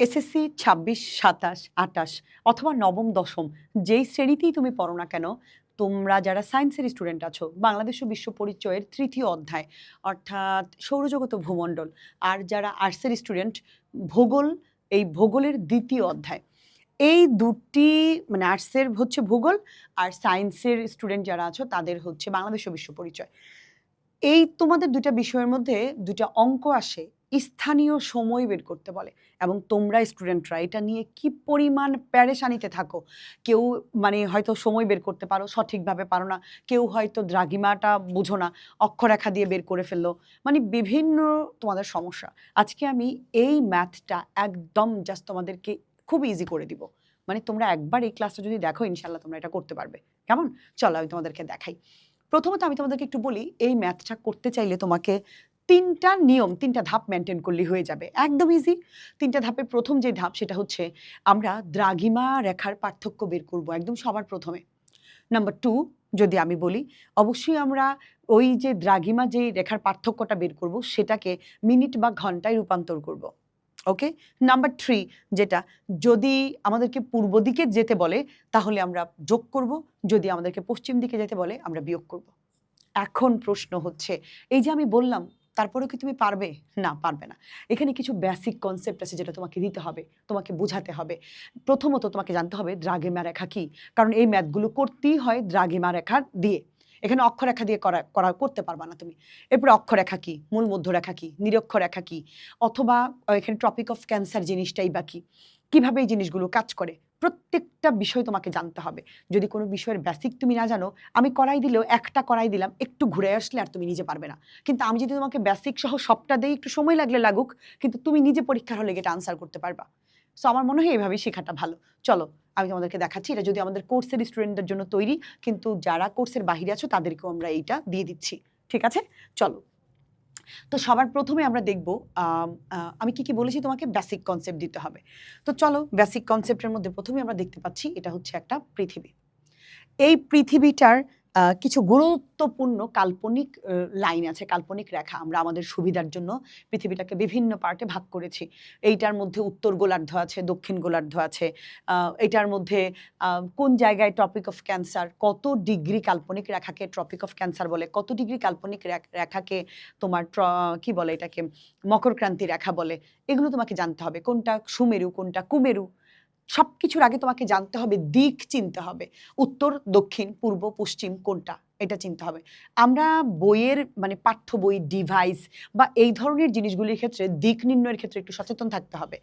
SSC ২৬, ২৭, ২৮ অথবা নবম, দশম যেই শ্রেণীতেই তুমি পড়ো না কেন, তোমরা যারা সায়েন্সের স্টুডেন্ট আছো, বাংলাদেশ ও বিশ্ব পরিচয়ের ৩য় অধ্যায় অর্থাৎ সৌরজগৎ ও ভূমণ্ডল, আর যারা আর্টসের স্টুডেন্ট ভূগোল, এই ভূগোলের ২য় অধ্যায়। এই দুটি মানে আর্টসের হচ্ছে ভূগোল আর সায়েন্সের স্টুডেন্ট যারা আছো তাদের হচ্ছে বাংলাদেশ ও বিশ্ব পরিচয়। এই তোমাদের ২টা বিষয়ের মধ্যে ২টা অঙ্ক আসে, স্থানীয় সময় বের করতে বলে এবং তোমরা স্টুডেন্টরা এটা নিয়ে কি পরিমাণ প্যারেশানিতে থাকো। কেউ মানে হয়তো সময় বের করতে পারো, সঠিকভাবে পারো না। কেউ হয়তো দ্রাঘিমাটা বুঝো না, অক্ষরেখা দিয়ে বের করে ফেললো। মানে বিভিন্ন তোমাদের সমস্যা। আজকে আমি এই ম্যাথটা একদম জাস্ট তোমাদেরকে খুব ইজি করে দিব। মানে তোমরা একবার এই ক্লাসটা যদি দেখো ইনশাআল্লাহ তোমরা এটা করতে পারবে। কেমন? চলো আমি তোমাদেরকে দেখাই। প্রথমত আমি তোমাদেরকে একটু বলি, এই ম্যাথটা করতে চাইলে তোমাকে ৩টা নিয়ম, ৩টা ধাপ মেনটেন করলেই হয়ে যাবে। একদম ইজি। ৩টা ধাপের প্রথম যে ধাপ সেটা হচ্ছে আমরা দ্রাঘিমা রেখার পার্থক্য বের করব একদম সবার প্রথমে। নাম্বার 2 যদি আমি বলি, অবশ্যই আমরা ওই যে দ্রাঘিমা যে রেখার পার্থক্যটা বের করব সেটাকে মিনিট বা ঘন্টায় রূপান্তর করব। ওকে? নাম্বার 3 যেটা, যদি আমাদেরকে পূর্ব দিকে যেতে বলে তাহলে আমরা যোগ করব, যদি আমাদেরকে পশ্চিম দিকে যেতে বলে আমরা বিয়োগ করব। এখন প্রশ্ন হচ্ছে, এই যে আমি বললাম তারপরেও কি তুমি পারবে? না, পারবে না। এখানে কিছু বেসিক কনসেপ্ট আছে যেটা তোমাকে দিতে হবে, তোমাকে বোঝাতে হবে। প্রথমত তোমাকে জানতে হবে দ্রাঘিমা রেখা কি, কারণ এই ম্যাথগুলো করতেই হয় দ্রাঘিমা রেখা দিয়ে। এখানে অক্ষরেখা দিয়ে করতে পারবা না তুমি। এরপরে অক্ষরেখা কি, মূল মধ্যরেখা কি, নিরক্ষরেখা কি, অথবা এখানে ট্রপিক অফ ক্যান্সার জিনিসটাই বা কি, কিভাবে এই জিনিসগুলো কাজ করে, প্রত্যেকটা বিষয় তোমাকে জানতে হবে। যদি কোনো বিষয়ের বেসিক তুমি না জানো, আমি করাই দিলেও একটা করাই দিলাম, একটু ঘুরে আসলে আর তুমি নিজে পারবে না। কিন্তু আমি যদি তোমাকে বেসিক সহ সবটা দেই, একটু সময় লাগলে লাগুক, কিন্তু তুমি নিজে পরীক্ষার হলে এটা আনসার করতে পারবা। সো আমার মনে হয় এইভাবেই শেখাটা ভালো। চলো আমি তোমাদেরকে দেখাচ্ছি। এটা যদি আমাদের কোর্সের স্টুডেন্টদের জন্য তৈরি, কিন্তু যারা কোর্সের বাহিরে আছো তাদেরকেও আমরা এইটা দিয়ে দিচ্ছি। ঠিক আছে? চলো। তো সবার প্রথমে আমরা দেখব, আমি কি বলেছি তোমাকে বেসিক কনসেপ্ট দিতে হবে। তো চলো বেসিক কনসেপ্টের মধ্যে প্রথমে আমরা দেখতে পাচ্ছি এটা হচ্ছে একটা পৃথিবী। এই পৃথিবীটার কিছু গুরুত্বপূর্ণ কাল্পনিক লাইন আছে, কাল্পনিক রেখা। আমরা আমাদের সুবিধার জন্য পৃথিবীটাকে বিভিন্ন পার্টে ভাগ করেছি। এইটার মধ্যে উত্তর গোলার্ধ আছে, দক্ষিণ গোলার্ধ আছে। এটার মধ্যে কোন জায়গায় ট্রপিক অফ ক্যান্সার, কত ডিগ্রি কাল্পনিক রেখাকে ট্রপিক অফ ক্যান্সার বলে, কত ডিগ্রি কাল্পনিক রেখাকে তোমার কি বলে এটাকে মকরক্রান্তি রেখা বলে, এগুলো তোমাকে জানতে হবে। কোনটা সুমেরু, কোনটা কুমেরু। সবকিছুর আগে তোমাকে জানতে হবে, দিক চিনতে হবে। উত্তর, দক্ষিণ, পূর্ব, পশ্চিম কোনটা এটা চিনতে হবে। আমরা বইয়ের মানে পাঠ্য বই, ডিভাইস বা এই ধরনের জিনিসগুলির ক্ষেত্রে দিক নির্ণয়ের ক্ষেত্রে একটু সচেতন থাকতে হবে।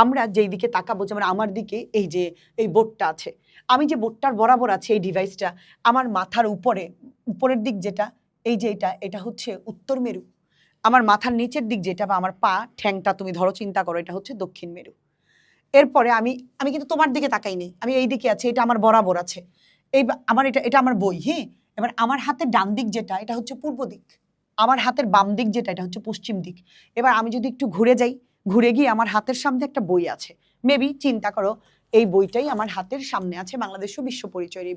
আমরা যেই দিকে তাকাবো, যেমন আমার দিকে এই যে এই বোর্ডটা আছে, আমি যে বোর্ডটার বরাবর আছে এই ডিভাইসটা, আমার মাথার উপরের দিক যেটা, এই যে এটা হচ্ছে উত্তর মেরু। আমার মাথার নিচের দিক যেটা বা আমার পা ঠ্যাংটা তুমি ধরো, চিন্তা করো, এটা হচ্ছে দক্ষিণ মেরু। এরপরে আমি কিন্তু তোমার দিকে তাকাই নেই, আমি এই দিকে আছি, এটা আমার বরাবর আছে। আমার এটা আমার বই। হ্যাঁ, এবার আমার হাতের ডান দিক যেটা, এটা হচ্ছে পূর্ব দিক। আমার হাতের বাম দিক যেটা, এটা হচ্ছে পশ্চিম দিক। এবার আমি যদি একটু ঘুরে যাই, ঘুরে গিয়ে আমার হাতের সামনে একটা বই আছে, মেবি চিন্তা করো এই বইটাই আমার হাতের সামনে আছে, বাংলাদেশ ও বিশ্ব পরিচয়ের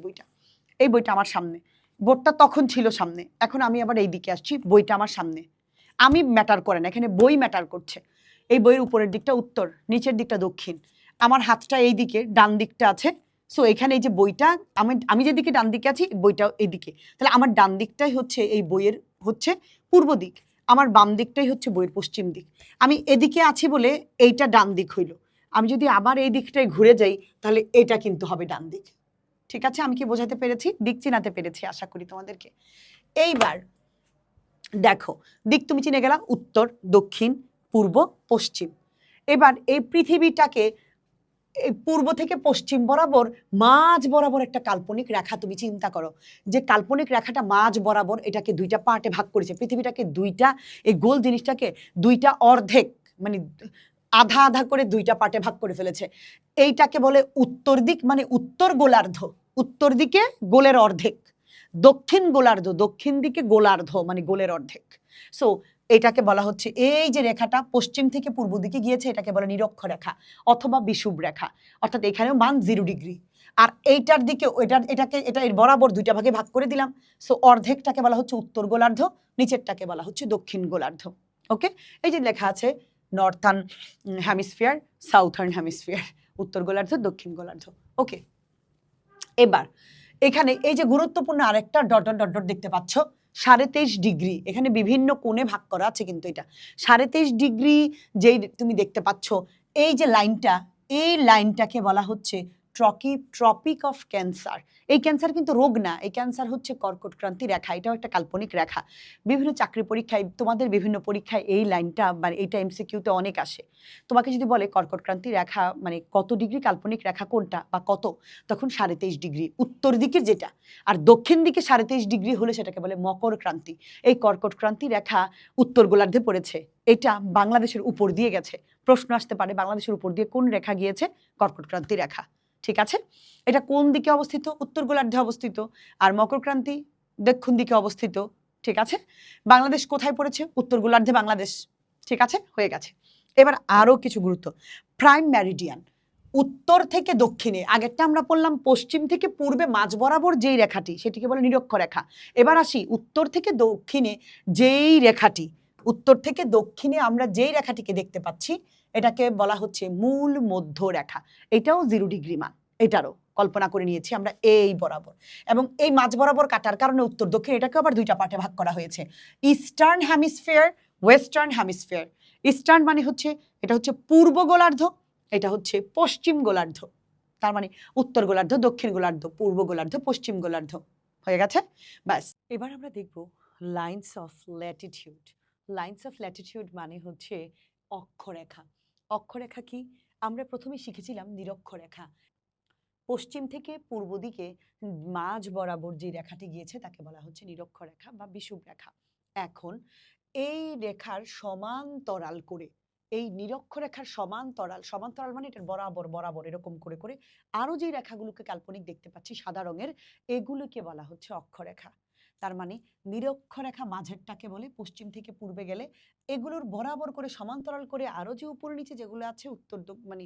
এই বইটা আমার সামনে। বোর্ডটা তখন ছিল সামনে, এখন আমি আবার এই দিকে আসছি, বইটা আমার সামনে। আমি ম্যাটার করে না, এখানে বই ম্যাটার করছে। এই বইয়ের উপরের দিকটা উত্তর, নিচের দিকটা দক্ষিণ। আমার হাতটা এই দিকে, ডান দিকটা আছে। সো এখানে এই যে বইটা, আমি যেদিকে ডান দিকে আছি, বইটাও এইদিকে। তাহলে আমার ডান দিকটাই হচ্ছে এই বইয়ের হচ্ছে পূর্ব দিক, আমার বাম দিকটাই হচ্ছে বইয়ের পশ্চিম দিক। আমি এদিকে আছি বলে এইটা ডান দিক হইল। আমি যদি আবার এই দিকটায় ঘুরে যাই, তাহলে এটা কিন্তু হবে ডান দিক। ঠিক আছে? আমি কি বোঝাতে পেরেছি? দিক চিনাতে পেরেছি আশা করি তোমাদেরকে। এইবার দেখো, দিক তুমি চিনে গেলা, উত্তর, দক্ষিণ, পূর্ব, পশ্চিম। এবার এই পৃথিবীটাকে এই পূর্ব থেকে পশ্চিম বরাবর মাঝ বরাবর একটা কাল্পনিক রেখা তুমি চিন্তা করো, যে কাল্পনিক রেখাটা মাঝ বরাবর এটাকে দুইটা পার্টে ভাগ করেছে। পৃথিবীটাকে দুইটা, এই গোল জিনিসটাকে দুইটা অর্ধেক, মানে আধা আধা করে দুইটা পার্টে ভাগ করে ফেলেছে। এইটাকে বলে উত্তর দিক, মানে উত্তর গোলার্ধ, উত্তর দিকে গোলের অর্ধেক। দক্ষিণ গোলার্ধ, দক্ষিণ দিকে গোলার্ধ, মানে গোলের অর্ধেক। সো এটাকে বলা হচ্ছে, এই যে রেখাটা পশ্চিম থেকে পূর্ব দিকে গিয়েছে, এটাকে বলে নিরক্ষরেখা অথবা বিষুব রেখা, অর্থাৎ এখানেও মান 0 ডিগ্রি। আর এইটার দিকে এটা এর বরাবর দুইটা ভাগে ভাগ করে দিলাম। সো অর্ধেকটাকে বলা হচ্ছে উত্তর গোলার্ধ, নিচেরটাকে বলা হচ্ছে দক্ষিণ গোলার্ধ। ওকে? এই যে লেখা আছে নর্থার্ন হ্যামিসফিয়ার, সাউথার্ন হ্যামিসফিয়ার, উত্তর গোলার্ধ, দক্ষিণ গোলার্ধ। ওকে, এবার এখানে এই যে গুরুত্বপূর্ণ আরেকটা ডট ডট ডট ডট দেখতে পাচ্ছ, 23.5 ডিগ্রি, এখানে বিভিন্ন কোণে ভাগ করা আছে, কিন্তু এটা 23.5 ডিগ্রি যেই তুমি দেখতে পাচ্ছ, এই যে লাইনটা, এই লাইনটাকে বলা হচ্ছে ট্রপিক অফ ক্যান্সার। এই ক্যান্সার কিন্তু রোগ না, এই ক্যান্সার হচ্ছে কর্কটক্রান্তি রেখা, এটাও একটা কাল্পনিক রেখা। বিভিন্ন চাকরি পরীক্ষায়, তোমাদের বিভিন্ন পরীক্ষায় এই লাইনটা মানে এইটা এমসিকিউতে অনেক আসে। তোমাকে যদি বলে কর্কটক্রান্তি রেখা মানে কত ডিগ্রি কাল্পনিক রেখা কোনটা বা কত, তখন 23.5 ডিগ্রি উত্তর দিকের যেটা, আর দক্ষিণ দিকে 23.5 ডিগ্রি হলে সেটাকে বলে মকর ক্রান্তি। এই কর্কটক্রান্তি রেখা উত্তর গোলার্ধে পড়েছে, এটা বাংলাদেশের উপর দিয়ে গেছে। প্রশ্ন আসতে পারে বাংলাদেশের উপর দিয়ে কোন রেখা গিয়েছে? কর্কটক্রান্তি রেখা। ঠিক আছে, এটা কোন দিকে অবস্থিত? উত্তর গোলার্ধে অবস্থিত। আর মকরক্রান্তি দক্ষিণ দিকে অবস্থিত। ঠিক আছে, বাংলাদেশ কোথায় পড়েছে? উত্তর গোলার্ধে বাংলাদেশ। ঠিক আছে, হয়ে গেছে। এবার আরো কিছু গুরুত্ব, প্রাইম মেরিডিয়ান, উত্তর থেকে দক্ষিণে, আগেরটা আমরা পড়লাম পশ্চিম থেকে পূর্বে মাঝ বরাবর যেই রেখাটি, সেটিকে বলে নিরক্ষরেখা। এবার আসি উত্তর থেকে দক্ষিণে যেই রেখাটি, উত্তর থেকে দক্ষিণে আমরা যেই রেখাটিকে দেখতে পাচ্ছি, এটাকে বলা হচ্ছে মূল মধ্য রেখা। এটাও 0 ডিগ্রি মান, এটারও কল্পনা করে নিয়েছি আমরা এই বরাবর, এবং এই মাঝ বরাবর কাটার কারণে উত্তর দক্ষিণ এটাকে আবার দুইটা পার্টে ভাগ করা হয়েছে, ইস্টার্ন হ্যামিসফিয়ার, ওয়েস্টার্ন হ্যামিসফিয়ার। ইস্টার্ন মানে হচ্ছে এটা হচ্ছে পূর্ব গোলার্ধ, এটা হচ্ছে পশ্চিম গোলার্ধ। তার মানে উত্তর গোলার্ধ, দক্ষিণ গোলার্ধ, পূর্ব গোলার্ধ, পশ্চিম গোলার্ধ। হয়ে গেছে, ব্যাস। এবার আমরা দেখব lines of Latitude. Lines of Latitude মানে হচ্ছে অক্ষরেখা। অক্ষরেখা কি? আমরা প্রথমে শিখেছিলাম নিরক্ষরেখা। পশ্চিম থেকে পূর্ব দিকে মাঝ বরাবর যে রেখাটি গিয়েছে তাকে বলা হচ্ছে নিরক্ষরেখা বা বিষুব রেখা। এখন এই রেখার সমান্তরাল করে, এই নিরক্ষরেখার সমান্তরাল, সমান্তরাল মানে এটার বরাবর বরাবর এরকম করে করে আরো যে রেখাগুলোকে কাল্পনিক দেখতে পাচ্ছি সাদা রঙের, এগুলোকে বলা হচ্ছে অক্ষরেখা। তার মানে নিরক্ষরেখা মাঝেরটাকে বলে, পশ্চিম থেকে পূর্বে গেলে এগুলোর বরাবর করে সমান্তরাল করে আরো যে উপর নিচে যেগুলো আছে উত্তর মানে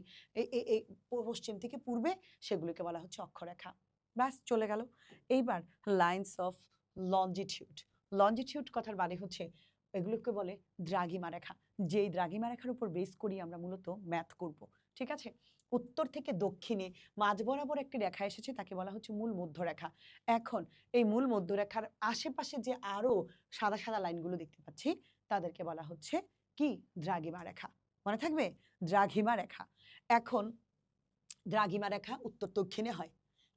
এই পশ্চিম থেকে পূর্বে, সেগুলোকে বলা হচ্ছে অক্ষরেখা। ব্যাস, চলে গেল। এইবার লাইনস অফ লঞ্জিটিউড। লঞ্জিটিউড কথার মানে হচ্ছে এগুলোকে বলে দ্রাঘিমা রেখা, যেই দ্রাঘিমা রেখার উপর বেস করি আমরা মূলত ম্যাথ করব। ঠিক আছে, উত্তর থেকে দক্ষিণে মাঝ বরাবর একটি রেখা এসেছে, তাকে বলা হচ্ছে মূল মধ্যরেখা। এখন এই মূল মধ্যরেখার আশেপাশে যে আরো সাদা সাদা লাইনগুলো দেখতে পাচ্ছি, তাদেরকে বলা হচ্ছে কি? দ্রাঘিমা রেখা। মনে থাকবে, দ্রাঘিমা রেখা। এখন দ্রাঘিমা রেখা উত্তর দক্ষিণে হয়,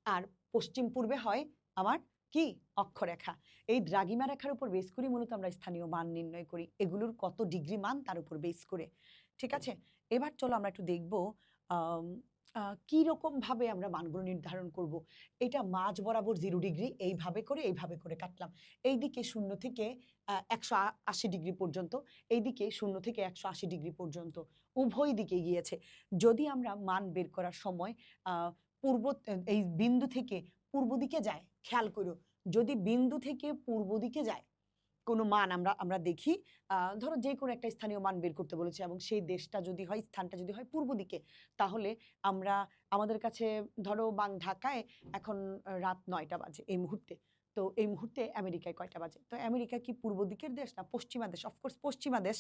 আর পশ্চিম পূর্বে হয় আমার কি? অক্ষরেখা। এই দ্রাঘিমা রেখার উপর বেস করি মূলত আমরা স্থানীয় মান নির্ণয় করি, এগুলোর কত ডিগ্রি মান তার উপর বেস করে। ঠিক আছে, এবার চলো আমরা একটু দেখবো কি রকম ভাবে আমরা মানগুলো নির্ধারণ করব। এটা মাঝ বরাবর 0 ডিগ্রি, এইভাবে করে কাটলাম। এইদিকে 0 থেকে 180 ডিগ্রি পর্যন্ত, এইদিকে 0 থেকে 180 ডিগ্রি পর্যন্ত, উভয় দিকে গিয়েছে। যদি আমরা মান বের করার সময় পূর্ব এই বিন্দু থেকে পূর্ব দিকে যায়, খেয়াল করো, যদি বিন্দু থেকে পূর্ব দিকে যায় কোনো মান আমরা দেখি, ধরো যে কোনো একটা স্থানীয় মান বের করতে বলেছে এবং সেই দেশটা যদি হয়, স্থানটা যদি হয় পূর্ব দিকে, তাহলে আমরা আমাদের কাছে ধরো ঢাকায় এখন রাত 9টা বাজে এই মুহূর্তে। তো এই মুহূর্তে আমেরিকায় কয়টা বাজে? তো আমেরিকা কি পূর্ব দিকের দেশ না পশ্চিমা দেশ? অফকোর্স পশ্চিমা দেশ।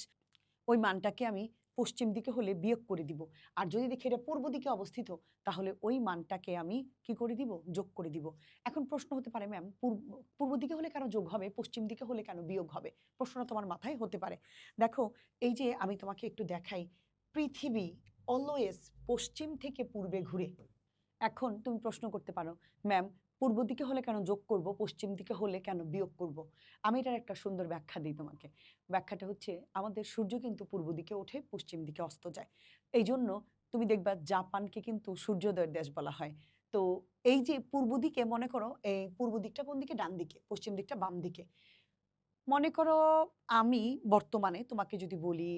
ওই মানটাকে আমি পশ্চিম দিকে হলে বিয়োগ করে দিব, আর যদি দেখি এটা পূর্ব দিকে অবস্থিত, তাহলে ওই মানটাকে আমি কি করে দিব? যোগ করে দিব। এখন প্রশ্ন হতে পারে, ম্যাম পূর্ব দিকে হলে কেন যোগ হবে, পশ্চিম দিকে হলে কেন বিয়োগ হবে? প্রশ্নটা তোমার মাথায় হতে পারে। দেখো, এই যে আমি তোমাকে একটু দেখাই, পৃথিবী অলওয়েজ পশ্চিম থেকে পূর্বে ঘুরে। এখন তুমি প্রশ্ন করতে পারো, ম্যাম পূর্ব দিকে হলে কেন যোগ করব, পশ্চিম দিকে হলে কেন বিয়োগ করব? আমি এটার একটা সুন্দর ব্যাখ্যা দিই তোমাকে। ব্যাখ্যাটা হচ্ছে, আমাদের সূর্য কিন্তু পূর্ব দিকে ওঠে, পশ্চিম দিকে অস্ত যায়। এই জন্য তুমি দেখবা জাপানকে কিন্তু সূর্যোদয়ের দেশ বলা হয়। তো এই যে পূর্ব দিকে, মনে করো এই পূর্ব দিকটা কোন দিকে? ডান দিকে। পশ্চিম দিকটা বাম দিকে। মনে করো আমি বর্তমানে তোমাকে যদি বলি,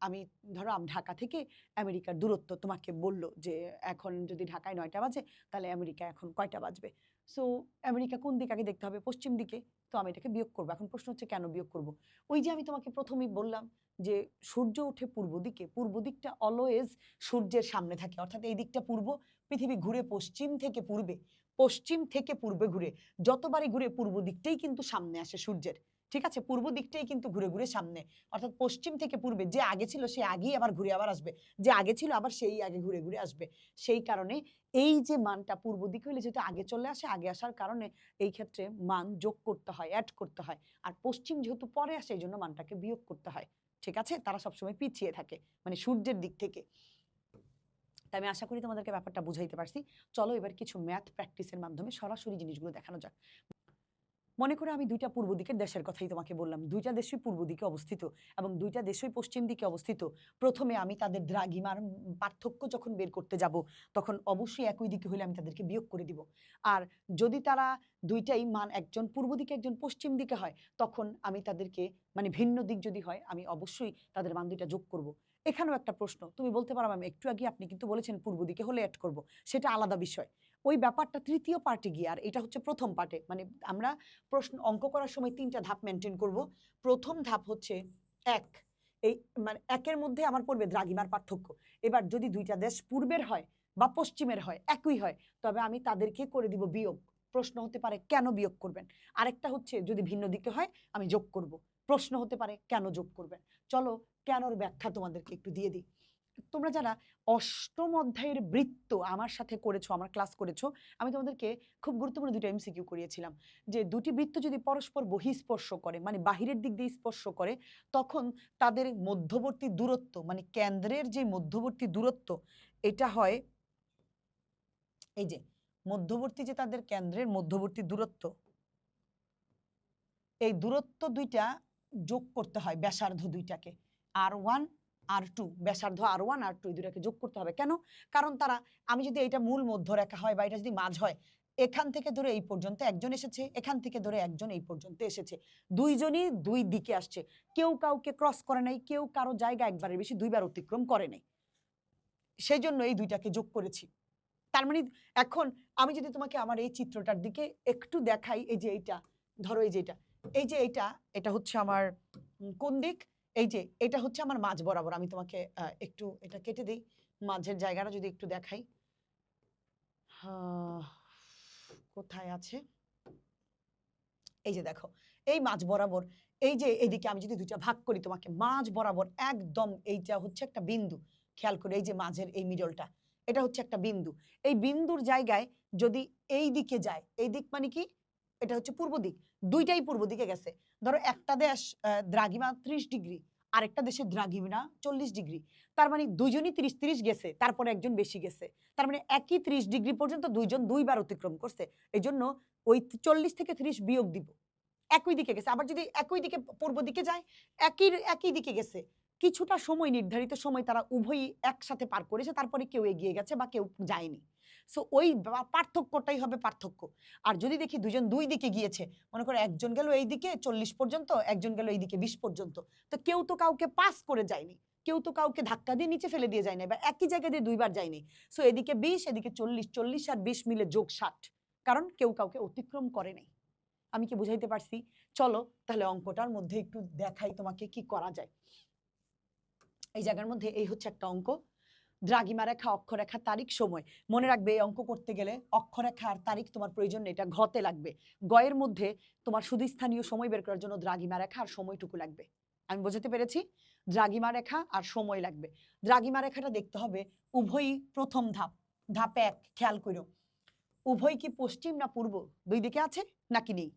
আমি ধরো ঢাকা থেকে আমেরিকার দূরত্ব তোমাকে বলল যে এখন যদি ঢাকায় 9টা বাজে, তাহলে আমেরিকা এখন কয়টা বাজবে? সো আমেরিকা কোন দিকে আগে দেখতে হবে? পশ্চিম দিকে। তো আমি এটাকে বিয়োগ করবো। এখন প্রশ্ন হচ্ছে কেন বিয়োগ করব? ওই যে আমি তোমাকে প্রথমেই বললাম যে সূর্য ওঠে পূর্ব দিকে, পূর্ব দিকটা অলওয়েজ সূর্যের সামনে থাকে, অর্থাৎ এই দিকটা পূর্ব। পৃথিবী ঘুরে পশ্চিম থেকে পূর্বে, পশ্চিম থেকে পূর্বে ঘুরে, যতবারই ঘুরে পূর্ব দিকটাই কিন্তু সামনে আসে সূর্যের। ঠিক আছে, পূর্ব দিকটাই কিন্তু ঘুরে ঘুরে সামনে, অর্থাৎ পশ্চিম থেকে পূর্বে যে আগে ছিল সে আগেই আবার ঘুরে আবার আসবে, যে আগে ছিল আবার সেই আগে ঘুরে ঘুরে আসবে। সেই কারণে এই যে মানটা পূর্ব দিকে হলে যেহেতু আগে চলে আসে, আগে আসার কারণে এই ক্ষেত্রে মান যোগ করতে হয়, অ্যাড করতে হয়। আর পশ্চিম যেহেতু পরে আসে এই জন্য মানটাকে বিয়োগ করতে হয়। ঠিক আছে, তারা সবসময় পিছিয়ে থাকে, মানে সূর্যের দিক থেকে। তাই আমি আশা করি তোমাদেরকে ব্যাপারটা বুঝাইতে পারছি। চলো এবার কিছু ম্যাথ প্র্যাকটিসের মাধ্যমে সরাসরি জিনিসগুলো দেখানো যাক। মনে করে আমি দুইটা পূর্ব দিকের দেশের কথাই তোমাকে বললাম, দুইটা দেশই পূর্ব দিকে অবস্থিত এবং দুইটা দেশই পশ্চিম দিকে অবস্থিত। প্রথমে আমি তাদের দ্রাঘিমার পার্থক্য যখন বের করতে যাব তখন অবশ্যই একই দিকে হলে আমি তাদেরকে বিয়োগ করে দিব। আর যদি তারা দুইটাই মান একজন পূর্ব দিকে একজন পশ্চিম দিকে হয় তখন আমি তাদেরকে মানে ভিন্ন দিক যদি হয় আমি অবশ্যই তাদের মান দুইটা যোগ করব। এখানেও একটা প্রশ্ন তুমি বলতে পারো আমি একটু আগে আপনি কিন্তু বলেছেন পূর্ব দিকে হলে অ্যাড করব, সেটা আলাদা বিষয়। ওই ব্যাপারটা তৃতীয় পার্টে গিয়ে, আর এটা হচ্ছে প্রথম পার্টে। মানে আমরা প্রশ্ন অঙ্ক করার সময় তিনটা ধাপ মেনটেন করব। প্রথম ধাপ হচ্ছে এক, এই মানে একের মধ্যে আমার পড়বে দ্রাঘিমার পার্থক্য। এবার যদি দুইটা দেশ পূর্বের হয় বা পশ্চিমের হয়, একই হয়, তবে আমি তাদেরকে করে দিব বিয়োগ। প্রশ্ন হতে পারে কেন বিয়োগ করবেন। আরেকটা হচ্ছে যদি ভিন্ন দিকে হয় আমি যোগ করব। প্রশ্ন হতে পারে কেন যোগ করবেন। চলো কেনর ব্যাখ্যা তোমাদেরকে একটু দিয়ে দিই। তোমরা যারা অষ্টম অধ্যায়ের বৃত্ত আমার সাথে করেছো, আমার ক্লাস করেছো, আমি তোমাদেরকে খুব গুরুত্বপূর্ণ দুটো এমসিকিউ করিয়েছিলাম যে দুটি বৃত্ত যদি পরস্পর বহিঃস্পর্শ করে মানে বাহিরের দিক দিয়ে স্পর্শ করে তখন তাদের মধ্যবর্তী দূরত্ব মানে কেন্দ্রের যে মধ্যবর্তী দূরত্ব এটা হয় এই যে মধ্যবর্তী যে তাদের কেন্দ্রের মধ্যবর্তী দূরত্ব, এই দূরত্ব দুইটা যোগ করতে হয় ব্যাসার্ধ দুইটাকে, R1 R2, ব্যাসার্ধ R1 R2 এই দুটাকে যোগ করতে হবে। কেন? কারণ তারা আমি যদি এটা মূল মধ্যরেখা হয় বা এটা যদি মাঝ হয়, এখান থেকে ধরে এই পর্যন্ত একজন এসেছে, এখান থেকে ধরে একজন এই পর্যন্ত এসেছে, দুইজনই দুই দিকে আসছে, কেউ কাউকে ক্রস করে নাই, কেউ কারো জায়গা একবারের বেশি দুইবার অতিক্রম করে নাই, সেই জন্য এই দুইটাকে যোগ করেছি। তার মানে এখন আমি যদি তোমাকে আমার এই চিত্রটার দিকে একটু দেখাই, এই যে এইটা ধরো, এই যে এটা, এই যে এইটা, এটা হচ্ছে আমার কোন দিক, এই যে এটা হচ্ছে আমার মাঝ বরাবর। আমি তোমাকে একটু এটা কেটে দিই, মাঝের জায়গাটা যদি একটু দেখাই, কোথায় আছে, এই যে দেখো এই মাঝ বরাবর, এই যে এদিকে আমি যদি দুইটা ভাগ করি তোমাকে মাঝ বরাবর একদম এইটা হচ্ছে একটা বিন্দু, খেয়াল করে এই যে মাঝের এই মিডলটা এটা হচ্ছে একটা বিন্দু। এই বিন্দুর জায়গায় যদি এই দিকে যায়, এই দিক মানে কি এটা হচ্ছে পূর্ব দিক, দুইটাই পূর্ব দিকে গেছে। ধরো একটা দেশ দ্রাঘিমা 30 ডিগ্রি, আরেকটা দেশের দ্রাঘিমা 40 ডিগ্রি, তার মানে দুইজনই 30-30 গেছে, তারপরে একজন বেশি গেছে, তার মানে একই 30 ডিগ্রি পর্যন্ত দুইজন দুইবার অতিক্রম করছে। এই জন্য ওই 40 থেকে 30 বিয়োগ দিব, একই দিকে গেছে। আবার যদি একই দিকে পূর্ব দিকে যায়, একই দিকে গেছে, কিছুটা সময় নির্ধারিত সময় তারা উভয়ই একসাথে পার করেছে, তারপরে কেউ এগিয়ে গেছে বা কেউ যায়নি। সো ওই পার্থক্যটাই হবে পার্থক্য। আর যদি দেখি দুজন দুই দিকে গিয়েছে, মনে করো একজন গেল এই দিকে 40 পর্যন্ত, একজন গেল এই দিকে 20 পর্যন্ত, তো কেউ তো কাউকে পাস করে যায়নি, কেউ তো কাউকে ধাক্কা দিয়ে নিচে ফেলে দিয়ে যায়নি বা একই জায়গা দিয়ে দুইবার যায়নি। সো এদিকে 20 এদিকে 40, 40 আর 20 মিলে যোগ 60, কারণ কেউ কাউকে অতিক্রম করে নাই। আমি কি বুঝাইতে পারছি? চলো তাহলে অঙ্কটার মধ্যে একটু দেখাই তোমাকে কি করা যায়। এই জায়গার মধ্যে এই হচ্ছে একটা অঙ্ক, দ্রাঘিমা রেখা, অক্ষরেখা, তারিখ, সময়। মনে রাখবে এই অঙ্ক করতে গেলে অক্ষরেখা আর তারিখ তোমার প্রয়োজন নেই, এটা ঘতে লাগবে। গয়ের মধ্যে তোমার শুধু স্থানীয় সময় বের করার জন্য দ্রাঘিমা রেখা আর সময়টুকু লাগবে। আমি বোঝাতে পেরেছি? দ্রাঘিমা রেখা আর সময় লাগবে। দ্রাঘিমা রেখাটা দেখতে হবে উভয়ই প্রথম ধাপ, ধাপ 1 খেয়াল করো, উভয় কি পশ্চিম না পূর্ব দুই দিকে আছে নাকি নেই?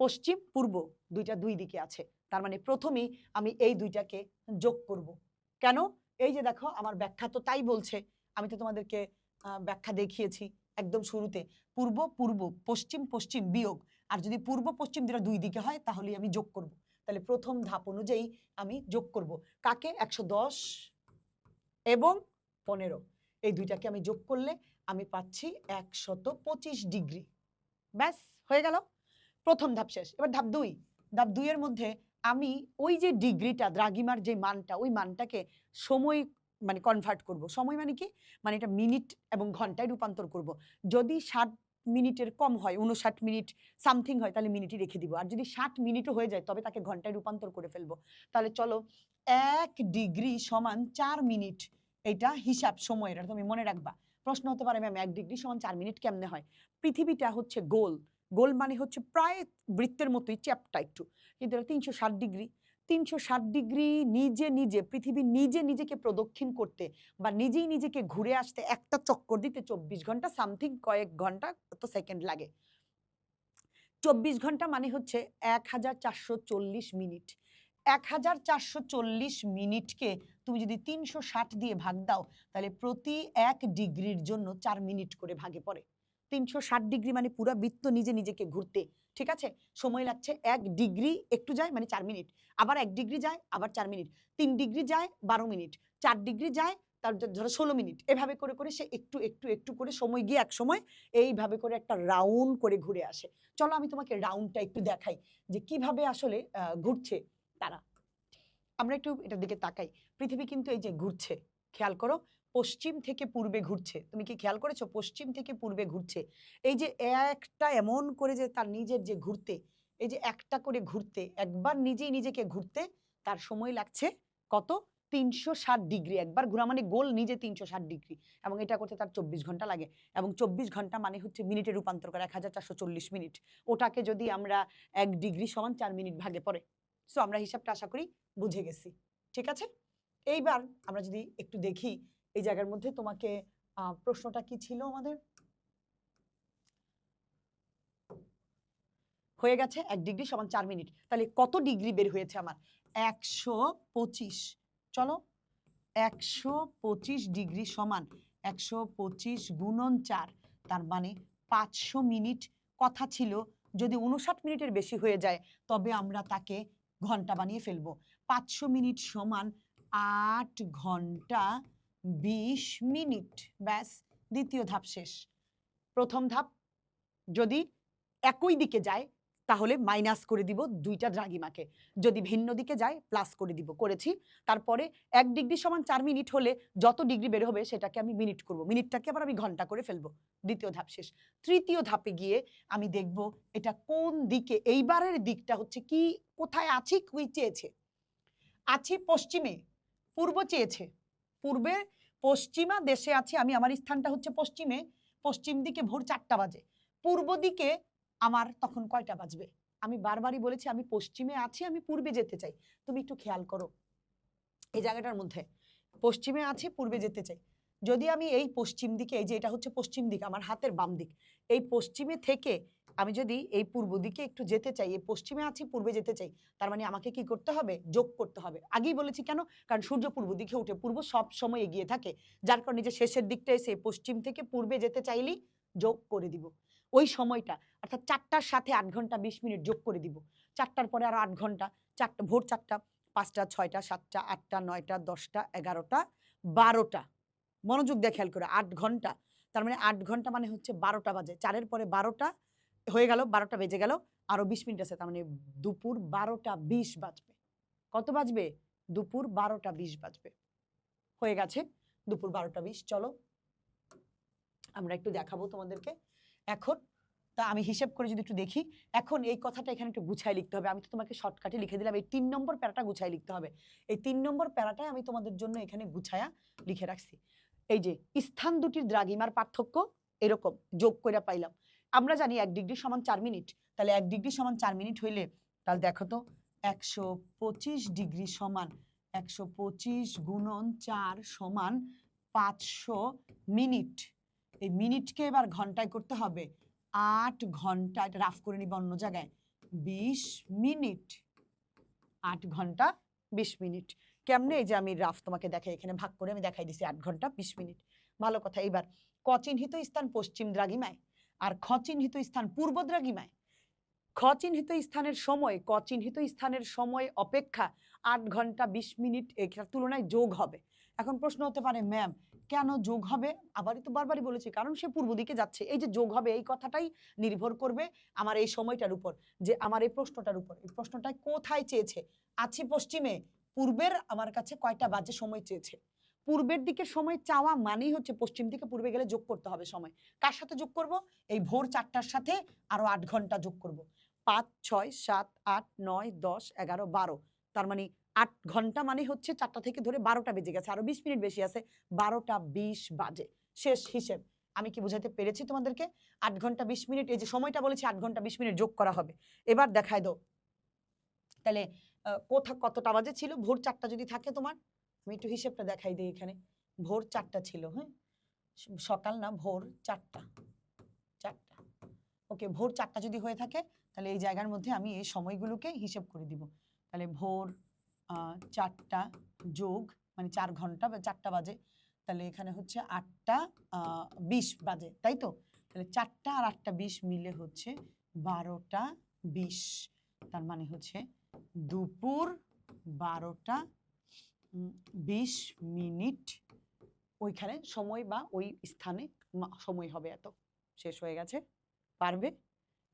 পশ্চিম পূর্ব দুইটা দুই দিকে আছে, তার মানে প্রথমেই আমি এই দুইটাকে যোগ করব। কেন? এই যে দেখো আমার ব্যাখ্যা তো তাই বলছে, আমি তো তোমাদেরকে ব্যাখ্যা দেখিয়েছি একদম শুরুতে, পূর্ব পূর্ব, পশ্চিম পশ্চিম বিয়োগ। আর যদি পূর্ব পশ্চিম দুটো দুই দিকে হয় তাহলে আমি যোগ করব। তাহলে প্রথম ধাপ অনুযায়ী আমি যোগ করব কাকে, 110 এবং 15, এই দুইটাকে আমি যোগ করলে আমি পাচ্ছি 125 ডিগ্রি। ব্যাস হয়ে গেল, প্রথম ধাপ শেষ। এবার ধাপ 2, ধাপ 2 এর মধ্যে আমি ওই যে ডিগ্রিটা দ্রাঘিমার যে মানটা, ওই মানটাকে সময় মানে কনভার্ট করব। সময় মানে কি, মানে এটা মিনিট এবং ঘন্টায় রূপান্তর করব। যদি 60 মিনিটের কম হয়, 59 মিনিট সামথিং হয়, তাহলে মিনিটই রেখে দিব। আর যদি 60 মিনিটও হয়ে যায় তবে তাকে ঘন্টায় রূপান্তর করে ফেলবো। তাহলে চলো 1 ডিগ্রি সমান 4 মিনিট, এটা হিসাব সময়ের, তুমি মনে রাখবা। প্রশ্ন হতে পারে ম্যাম 1 ডিগ্রি সমান 4 মিনিট কেমনে হয়? পৃথিবীটা হচ্ছে গোল, গোল মানে হচ্ছে প্রায় বৃত্তের মতোই, চ্যাপ্টা একটু, কিন্তু এটা 360 ডিগ্রি। 360 ডিগ্রি নিজে নিজে পৃথিবী নিজে নিজেকে প্রদক্ষিণ করতে বা নিজেই নিজেকে ঘুরে আসতে একটা চক্কর দিতে 24 ঘন্টা সামথিং, কয়েক ঘন্টা তো সেকেন্ড লাগে। 24 ঘন্টা মানে হচ্ছে 1440 মিনিট। 1440 মিনিটকে তুমি যদি 360 দিয়ে ভাগ দাও, তাহলে প্রতি 1 ডিগ্রির জন্য 4 মিনিট করে ভাগে পড়ে। 360 ডিগ্রি মানে পুরো বৃত্ত নিজে নিজেকে ঘুরতে, ঠিক আছে? সময় লাগছে 1 ডিগ্রি একটু যায় মানে 4 মিনিট, আবার 1 ডিগ্রি যায় আবার 4 মিনিট, 3 ডিগ্রি যায় 12 মিনিট, 4 ডিগ্রি যায় তার ধরো 16 মিনিট, এভাবে করে করে সে একটু একটু একটু করে সময় গিয়ে এক সময় এইভাবে করে একটা রাউন্ড করে ঘুরে আসে। চলো আমি তোমাকে রাউন্ডটা একটু দেখাই যে কিভাবে আসলে ঘুরছে তারা। আমরা একটু এটার দিকে তাকাই। পৃথিবী কিন্তু এই যে ঘুরছে, খেয়াল করো, পশ্চিম থেকে পূর্বে ঘুরছে। তুমি কি খেয়াল করেছো? পশ্চিম থেকে পূর্বে ঘুরছে। এই যে একটা এমন করে যে তার নিজের যে ঘুরতে, এই যে একটা করে ঘুরতে, একবার নিজেই নিজেকে ঘুরতে তার সময় লাগছে কত? 360 ডিগ্রি। একবার ঘোরা মানে গোল নিজে 360 ডিগ্রি, এবং এটা করতে তার 24 ঘন্টা লাগে। এবং 24 ঘন্টা মানে হচ্ছে মিনিটে রূপান্তর করা 1440 মিনিট। ওটাকে যদি আমরা 1 ডিগ্রি সমান 4 মিনিট ভাগে পড়ে, সো আমরা হিসাবটা আশা করি বুঝে গেছি, ঠিক আছে? এইবার আমরা যদি একটু দেখি এই জায়গার মধ্যে তোমাকে প্রশ্নটা কি ছিল আমাদের? হয়ে গেছে 1 ডিগ্রি সমান 4 মিনিট। তাহলে কত ডিগ্রি বের হয়েছে আমার? 125। চলো, 125 ডিগ্রি সমান 125 গুণন 4, তার মানে 500 মিনিট। কথা ছিল যদি 59 মিনিটের বেশি হয়ে যায় তবে আমরা তাকে ঘন্টা বানিয়ে ফেলবো। 500 মিনিট সমান 8 ঘন্টা 20 মিনিট। ব্যাস, দ্বিতীয় ধাপ শেষ। প্রথম ধাপ যদি একই দিকে যায় তাহলে মাইনাস করে দিব দুইটা দ্রাঘিমাকে, যদি ভিন্ন দিকে যায় প্লাস করে দিব, করেছি। তারপরে 1 ডিগ্রি সমান 4 মিনিট হলে যত ডিগ্রি বের হবে সেটাকে আমি মিনিট করব, মিনিটটাকে আবার আমি ঘন্টা করে ফেলবো। দ্বিতীয় ধাপ শেষ। তৃতীয় ধাপে গিয়ে আমি দেখব এটা কোন দিকে। এইবারের দিকটা হচ্ছে কি, কোথায় আছি, কি চেয়েছে। আছি পশ্চিমে, পূর্ব চেয়েছে। পূর্বে পশ্চিমা দেশে আছি আমি, আমার স্থানটা হচ্ছে পশ্চিমে। পশ্চিম দিকে ভোর 4টা বাজে। পূর্ব দিকে আমার তখন কয়টা বাজবে? আমি বারবারই বলেছি আমি পশ্চিমে আছি, আমি পূর্বে যেতে চাই। তুমি একটু খেয়াল করো এই জায়গাটার মধ্যে, পশ্চিমে আছি পূর্বে যেতে চাই। যদি আমি এই পশ্চিম দিকে, এই যে এটা হচ্ছে পশ্চিম দিক, আমার হাতের বাম দিক, এই পশ্চিমে থেকে আমি যদি এই পূর্ব দিকে একটু যেতে চাই, এই পশ্চিমে আছি পূর্বে যেতে চাই, তার মানে আমাকে কি করতে হবে? যোগ করতে হবে। আগেই বলেছি কেন? কারণ সূর্য পূর্ব দিকে উঠে, পূর্ব সব সময় এগিয়ে থাকে, যার কারণে যে শেষের দিকটা এসে পশ্চিম থেকে পূর্বে যেতে চাইলেই যোগ করে দিব ওই সময়টা, অর্থাৎ 4টার সাথে 8 ঘন্টা 20 মিনিট যোগ করে দিব। 4টার পরে আরো 8 ঘন্টা, 4টা ভোর 4টা, 5টা, 6টা, 7টা, 8টা, 9টা, 10টা, 11টা, 12টা। মনোযোগ দিয়ে খেয়াল করে, 8 ঘন্টা, তার মানে 8 ঘন্টা মানে হচ্ছে 12টা বাজে। 4-এর পরে 12টা হয়ে গেল, 12টা বেজে গেল, আরো 20 মিনিট আছে, তার মানে দুপুর 12টা 20 বাজবে। কত বাজবে? দুপুর 12টা 20 বাজবে। হয়ে গেছে দুপুর 12টা 20। চলো আমরা একটু দেখাবো তোমাদেরকে এখন। তা আমি হিসেব করে যদি একটু দেখি, এখন এই কথাটা এখানে একটু গুছাই লিখতে হবে। আমি তো তোমাকে শর্টকাটে লিখে দিলাম, এই 3 নম্বর প্যারাটা গুছাই লিখতে হবে। এই 3 নম্বর প্যারাটাই আমি তোমাদের জন্য এখানে গুছায়া লিখে রাখছি। এই যে স্থান দুটির দ্রাঘিমার পার্থক্য এরকম যোগ করে পাইলাম। আমরা জানি 1 ডিগ্রি সমান 4 মিনিট, তাহলে 1 ডিগ্রি সমান 4 মিনিট হইলে তাহলে দেখো তো 125 ডিগ্রি সমান 125 গুণন 4 সমান 500 মিনিট। এই মিনিটকে এবার ঘন্টায় করতে হবে। 8 ঘন্টা, এটা রাফ করে নিব অন্য জায়গায়, 20 মিনিট। 8 ঘন্টা 20 মিনিট কেমনে? এই যে আমি রাফ তোমাকে দেখাই, এখানে ভাগ করে আমি দেখাই দিছি 8 ঘন্টা 20 মিনিট। ভালো কথা। এইবার ক চিহ্নিত স্থান পশ্চিম দ্রাঘিমায় আর খ চিহ্নিত স্থান পূর্ব দ্রাঘিমায়। খ চিহ্নিত স্থানের সময় ক চিহ্নিত স্থানের সময় অপেক্ষা 8 ঘন্টা 20 মিনিট এটার তুলনায় যোগ হবে। এখন প্রশ্ন হতে পারে, ম্যাম কেন যোগ হবে? আবারই তো বারবারই বলেছি, কারণ সে পূর্ব দিকে যাচ্ছে। এই যে যোগ হবে এই কথাটাই নির্ভর করবে আমার এই সময়টার উপর, যে আমার এই প্রশ্নটার উপর। এই প্রশ্নটায় কোথায় চেয়েছে? আছি পশ্চিমে, পূর্বের আমার কাছে কয়টা বাজে সময় চেয়েছে। পূর্বের দিকে সময় চাওয়া মানেই হচ্ছে পশ্চিম থেকে পূর্বে গেলে যোগ করতে হবে সময়। কার সাথে যোগ করব? এই ভোর 4টার সাথে আরো 8 ঘন্টা যোগ করব। 5, 6, 7, 8, 9, 10, 11, 12, তার মানে 8 ঘন্টা মানে হচ্ছে 4টা থেকে ধরে 12টা বেজে গেছে, আরো 20 মিনিট বেশি আছে, 12টা 20 বাজে। শেষ হিসেব। আমি কি বুঝাতে পেরেছি তোমাদেরকে? 8 ঘন্টা 20 মিনিট, এই যে সময়টা বলেছি 8 ঘন্টা 20 মিনিট যোগ করা হবে। এবার দেখায় দাও তাহলে কতটা বাজে ছিল? ভোর 4টা যদি থাকে তোমার, আমি একটু হিসেবটা দেখাই দিই এখানে। ভোর 4টা ছিল, হ্যাঁ, সকাল না, ভোর 4টা। ওকে, ভোর 4টা যদি হয়ে থাকে তাহলে এই জায়গার মধ্যে আমি এই সময়গুলোকে হিসেব করে দিব। তাহলে ভোর 4টা যোগ মানে 4 ঘন্টা বা 4টা বাজে, তাহলে এখানে হচ্ছে 8টা 20 বাজে, তাই তো? তাহলে 4টা আর 8টা 20 মিলে হচ্ছে 12টা 20, তার মানে হচ্ছে দুপুর 12টা 20 মিনিট ওইখানে সময় বা ওই স্থানে সময় হবে। এত শেষ হয়ে গেছে। পারবে?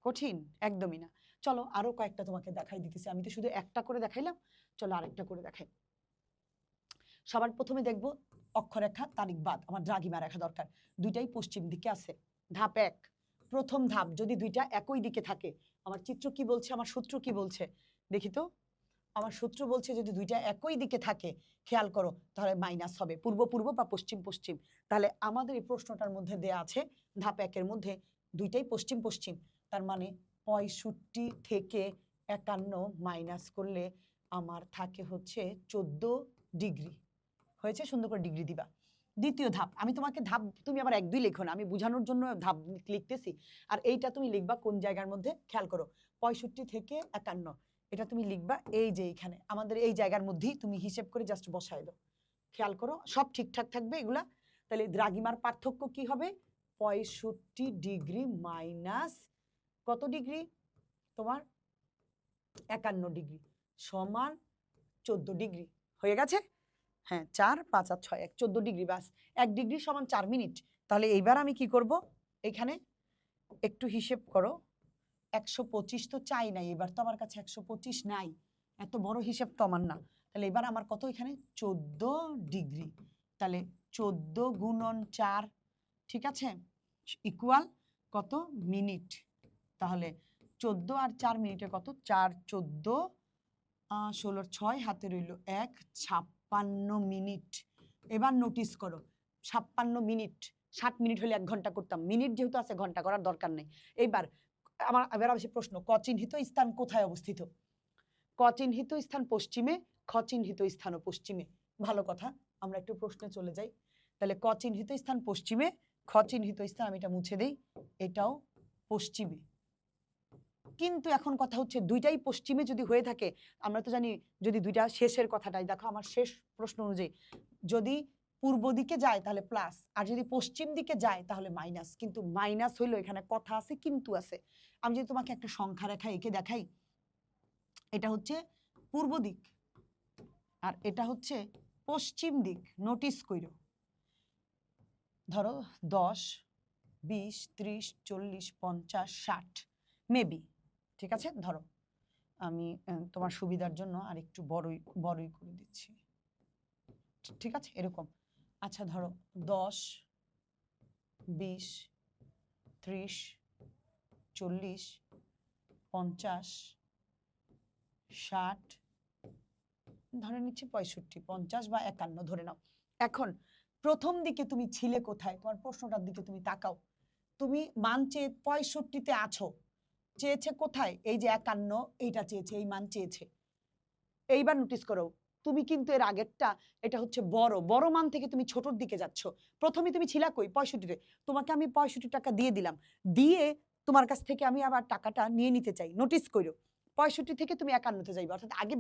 কঠিন একদমই না। চলো আরো কয়েকটা তোমাকে দেখাই দিতেছি। আমি তো শুধু একটা করে দেখাইলাম, চলো আরেকটা করে দেখাই। সবার প্রথমে দেখবো অক্ষরেখা তারিখ বাদ, আমার দ্রাঘিমা রেখা দরকার। দুইটাই পশ্চিম দিকে আছে। ধাপ 1, প্রথম ধাপ, যদি দুইটা একই দিকে থাকে, আমার চিত্র কি বলছে, আমার সূত্র কি বলছে দেখি তো। আমার সূত্র বলছে যদি দুইটা একই দিকে থাকে, খেয়াল করো, তাহলে মাইনাস হবে, পূর্ব পূর্ব বা পশ্চিম পশ্চিম। তাহলে আমাদের এই প্রশ্নটার মধ্যে দেয়া আছে ধাপ 1-এর মধ্যে দুইটাই পশ্চিম পশ্চিম, তার মানে 65 থেকে 51 মাইনাস করলে আমার থাকে হচ্ছে 14 ডিগ্রি। হয়েছে? সুন্দর করে ডিগ্রি দিবা। দ্বিতীয় ধাপ, আমি তোমাকে ধাপ, তুমি আবার 1-2 লেখো না, আমি বোঝানোর জন্য ধাপ লিখতেছি। আর এইটা তুমি লিখবা কোন জায়গার মধ্যে, খেয়াল করো, 65 থেকে 51, এটা তুমি লিখবা এই যে এইখানে আমাদের এই জায়গার মধ্যেই, তুমি হিসেব করে জাস্ট বসায় দাও। খেয়াল করো সব ঠিকঠাক থাকবে এগুলা। তাহলে দ্রাঘিমার পার্থক্য কি হবে? 65 ডিগ্রি মাইনাস কত ডিগ্রি তোমার? 51 ডিগ্রি সমান 14 ডিগ্রি। হয়ে গেছে? হ্যাঁ, 4 5 আর 6 14 ডিগ্রি, বাস 1 ডিগ্রি সমান 4 মিনিট। তাহলে এইবার আমি কি করব, এখানে একটু হিসেব করো। 125 তো চাই নাই, এবার তো আমার কাছে 125 নাই, এত বড় হিসেব তো আমার না। তাহলে এবার আমার কত এখানে? 14 ডিগ্রি। তাহলে 14 গুণন 4, ঠিক আছে, ইকুয়াল কত মিনিট? তাহলে 14 আর 4 মিনিটে কত? 4 14 16 6 হাতে রইল 1, 56 মিনিট। এবার নোটিস করো 56 মিনিট, 60 মিনিট হলে 1 ঘন্টা করতাম, মিনিট যেহেতু আছে ঘন্টা করার দরকার নেই। এবার এবার আসে প্রশ্ন, ক চিহ্নিত স্থান কোথায় অবস্থিত? ক চিহ্নিত স্থান পশ্চিমে, খ চিহ্নিত স্থানও পশ্চিমে। ভালো কথা, আমরা একটু প্রশ্নে চলে যাই। তাহলে ক চিহ্নিত স্থান পশ্চিমে, খ চিহ্নিত স্থান, আমি এটা মুছে দেই, এটাও পশ্চিমে। কিন্তু এখন কথা হচ্ছে দুইটাই পশ্চিমে যদি হয়ে থাকে, আমরা তো জানি যদি দুইটা শেষের কথাটাই দেখো, আমার শেষ প্রশ্ন অনুযায়ী যদি পূর্ব দিকে যায় তাহলে প্লাস, আর যদি পশ্চিম দিকে যায় তাহলে মাইনাস। কিন্তু মাইনাস হইলো, এখানে কথা আছে কিন্তু আছে। আমি যদি তোমাকে একটা সংখ্যা রেখা এঁকে দেখাই, এটা হচ্ছে পূর্ব দিক আর এটা হচ্ছে পশ্চিম দিক, নোটিস কইরো। ধরো 10 20 30 40 50 60 মেবি, ঠিক আছে? ধরো আমি তোমার সুবিধার জন্য আর একটু বড়ই করে দিচ্ছি, ঠিক আছে, এরকম। আচ্ছা ধরো 10 20 30 40 50 60, ধরে নিচ্ছি 65 50 বা 51 ধরে নাও। এখন প্রথম দিকে তুমি ছিলে কোথায়? তোমার প্রশ্নটার দিকে তুমি তাকাও, তুমি মান চেয়ে 65-তে আছো, চেয়েছে কোথায়? এই যে 51, এইটা চেয়েছে, এই মান চেয়েছে। এইবার নোটিস করো, তুমি কিন্তু এর আগেরটা, এটা হচ্ছে বড় বড় মান থেকে তুমি ছোটর দিকে যাচ্ছ। প্রথমে তুমি ছিলা কই? 65-তে। তোমাকে আমি 65 টাকা দিয়ে দিলাম, দিয়ে তোমার কাছ থেকে আমি আবার টাকাটা নিয়ে নিতে চাই। নোটিস করো 65 থেকে তুমি 51-তে যাইবে, অর্থাৎ আগে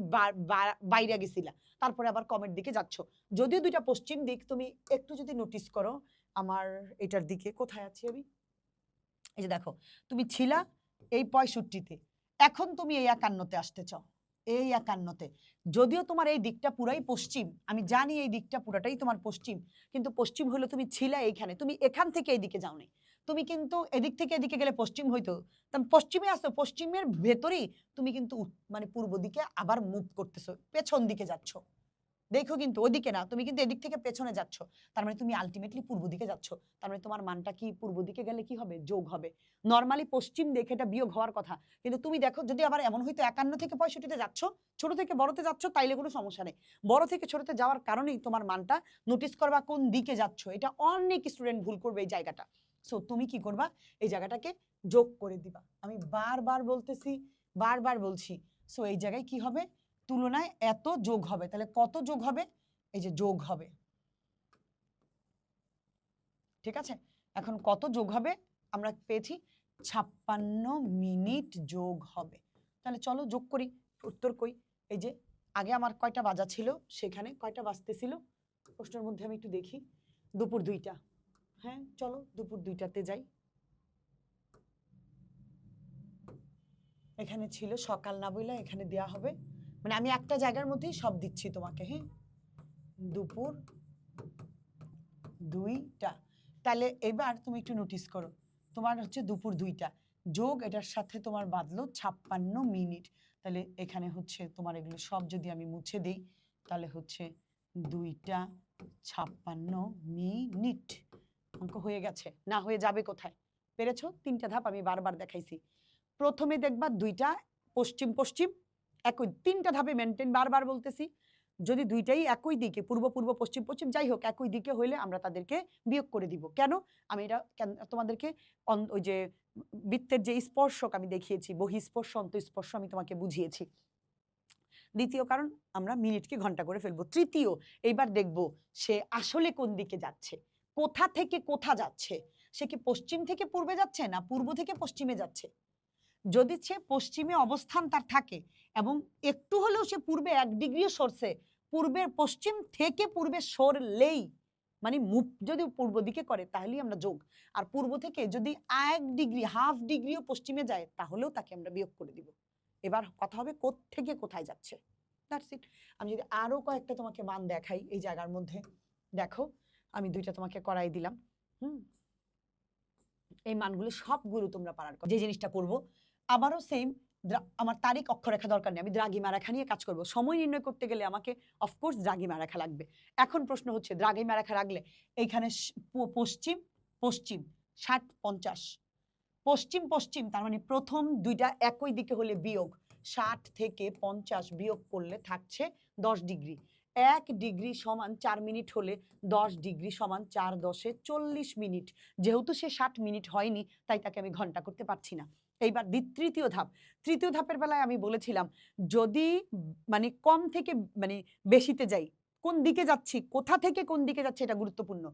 বাইরে গেছিলা, তারপরে আবার কমের দিকে যাচ্ছ। যদিও দুইটা পশ্চিম দিক, তুমি একটু যদি নোটিস করো আমার এটার দিকে, কোথায় আছি আমি, এই যে দেখো, তুমি ছিলা এই 65-তে, এখন তুমি এই 51-তে আসতে চাও, এই 51-তে। যদিও তোমার এই দিকটা পুরাই পশ্চিম, আমি জানি এই দিকটা পুরাটাই তোমার পশ্চিম, কিন্তু পশ্চিম হলো তুমি ছিলা এইখানে, তুমি এখান থেকে এইদিকে যাও নাই, তুমি কিন্তু এদিক থেকে এদিকে গেলে পশ্চিম হইতো, তুমি পশ্চিমে আসছো, পশ্চিমের ভেতরেই তুমি কিন্তু মানে পূর্ব দিকে আবার মুভ করতেছো, পেছন দিকে যাচ্ছ। দেখো কিন্তু ওদিকে না, তুমি কিন্তু এদিক থেকে পেছনে যাচ্ছ, তার মানে তুমি আলটিমেটলি পূর্ব দিকে যাচ্ছ। তার মানে তোমার মানটা কি পূর্ব দিকে গেলে কি হবে? যোগ হবে। নরমালি পশ্চিম দেখে এটা বিয়োগ হওয়ার কথা, কিন্তু তুমি দেখো যদি আবার এমন হইতো 51 থেকে 65-তে যাচ্ছ, ছোট থেকে বড়তে যাচ্ছ, তাইলে কোনো সমস্যা নেই। বড় থেকে ছোটতে যাওয়ার কারণেই তোমার মানটা, নোটিস করবা কোন দিকে যাচ্ছ, এটা অনেক স্টুডেন্ট ভুল করবে এই জায়গাটা। সো তুমি কি করবা, এই জায়গাটাকে যোগ করে দিবা। আমি বারবার বলতেছি, বারবার বলছি। সো এই জায়গায় কি হবে, তুলনায় এত যোগ হবে, তাহলে কত যোগ হবে, এই যে যোগ হবে, ঠিক আছে। এখন কত যোগ হবে, আমরা পেয়েছি 56 মিনিট যোগ হবে। তাহলে চলো যোগ করি, উত্তর কই, এই যে আগে আমার কয়টা বাজা ছিল, সেখানে কয়টা বাজতেছিল প্রশ্নের মধ্যে আমি একটু দেখি, দুপুর 2টা। হ্যাঁ চলো দুপুর 2টাতে যাই। এখানে ছিল সকাল না বইলা এখানে দেয়া হবে, মানে আমি একটা জায়গার মধ্যেই সব দিচ্ছি তোমাকে। হ্যাঁ দুপুর 2টা। তাহলে এবার তুমি একটু নোটিস করো, তোমার হচ্ছে দুপুর 2টা যোগ এটার সাথে তোমার বাঁধলো 56 মিনিট। তাহলে এখানে হচ্ছে তোমার এগুলো সব যদি আমি মুছে দিই, তাহলে হচ্ছে 2টা 56 মিনিট। অঙ্ক হয়ে গেছে, না হয়ে যাবে কোথায়, পেরেছো? 3টা ধাপ আমি বারবার দেখাইছি। প্রথমে দেখবা 2টা পশ্চিম পশ্চিম একই, 3টা ধাপে মেনটেন, বারবার বলতেছি। যদি দুইটাই একই দিকে, পূর্ব পূর্ব পশ্চিম পশ্চিম যাই হোক, একই দিকে হইলে আমরা তাদেরকে বিয়োগ করে দিব। কেন আমি এটা তোমাদেরকে ওই যে বৃত্তের যে স্পর্শক আমি দেখিয়েছি, বহিঃস্পর্শ অন্তঃস্পর্শ আমি তোমাকে বুঝিয়েছি। দ্বিতীয় কারণ, আমরা মিনিটকে ঘন্টা করে ফেলবো। তৃতীয়, এইবার দেখব সে আসলে কোন দিকে যাচ্ছে, কোথা থেকে কোথা যাচ্ছে, সে কি পশ্চিম থেকে পূর্বে যাচ্ছে না পূর্ব থেকে পশ্চিমে যাচ্ছে। যদি সে পশ্চিমে অবস্থান তার থাকে এবং একটু হলেও সে পূর্বে 1 ডিগ্রিও সরছে, পূর্বের পশ্চিম থেকে পূর্বে সরলেই, মানে মুভ যদি পূর্ব দিকে করে তাহলেই আমরা যোগ। আর পূর্ব থেকে যদি 1 ডিগ্রি, হাফ ডিগ্রিও পশ্চিমে যায় তাহলেও তাকে আমরা বিয়োগ করে দিব। এবার কথা হবে থেকে কোথায় যাচ্ছে, দ্যাটস ইট। আমি যদি আরো কয়েকটা তোমাকে মান দেখাই এই জায়গার মধ্যে, দেখো আমি 2টা তোমাকে করাই দিলাম। এই মানগুলো সবগুলো তোমরা পারার কথা। যে জিনিসটা করবো আবারও সেম, আমার তারিখ অক্ষরেখা দরকার নেই, আমি দ্রাঘিমা রেখা নিয়ে কাজ করব। সময় নির্ণয় করতে গেলে আমাকে অফকোর্স দ্রাঘিমা রেখা লাগবে। এখন প্রশ্ন হচ্ছে দ্রাঘিমা রেখা রাখলে এইখানে পশ্চিম পশ্চিম 60 50, পশ্চিম পশ্চিম তার মানে প্রথম 2টা একই দিকে হলে বিয়োগ, 60 থেকে 50 বিয়োগ করলে থাকছে 10 ডিগ্রি। 1 ডিগ্রি সমান 4 মিনিট হলে 10 ডিগ্রি সমান 4 10 40 মিনিট। যেহেতু সে 60 মিনিট হয়নি তাই তাকে আমি ঘন্টা করতে পারছি না। এইবার তৃতীয় ধাপ, তৃতীয় ধাপের বেলায় আমি বলেছিলাম যদি মানে কম থেকে মানে বেশিতে যাই, কোন দিকে যাচ্ছি, কোথা থেকে কোন দিকে যাচ্ছে এটা গুরুত্বপূর্ণ।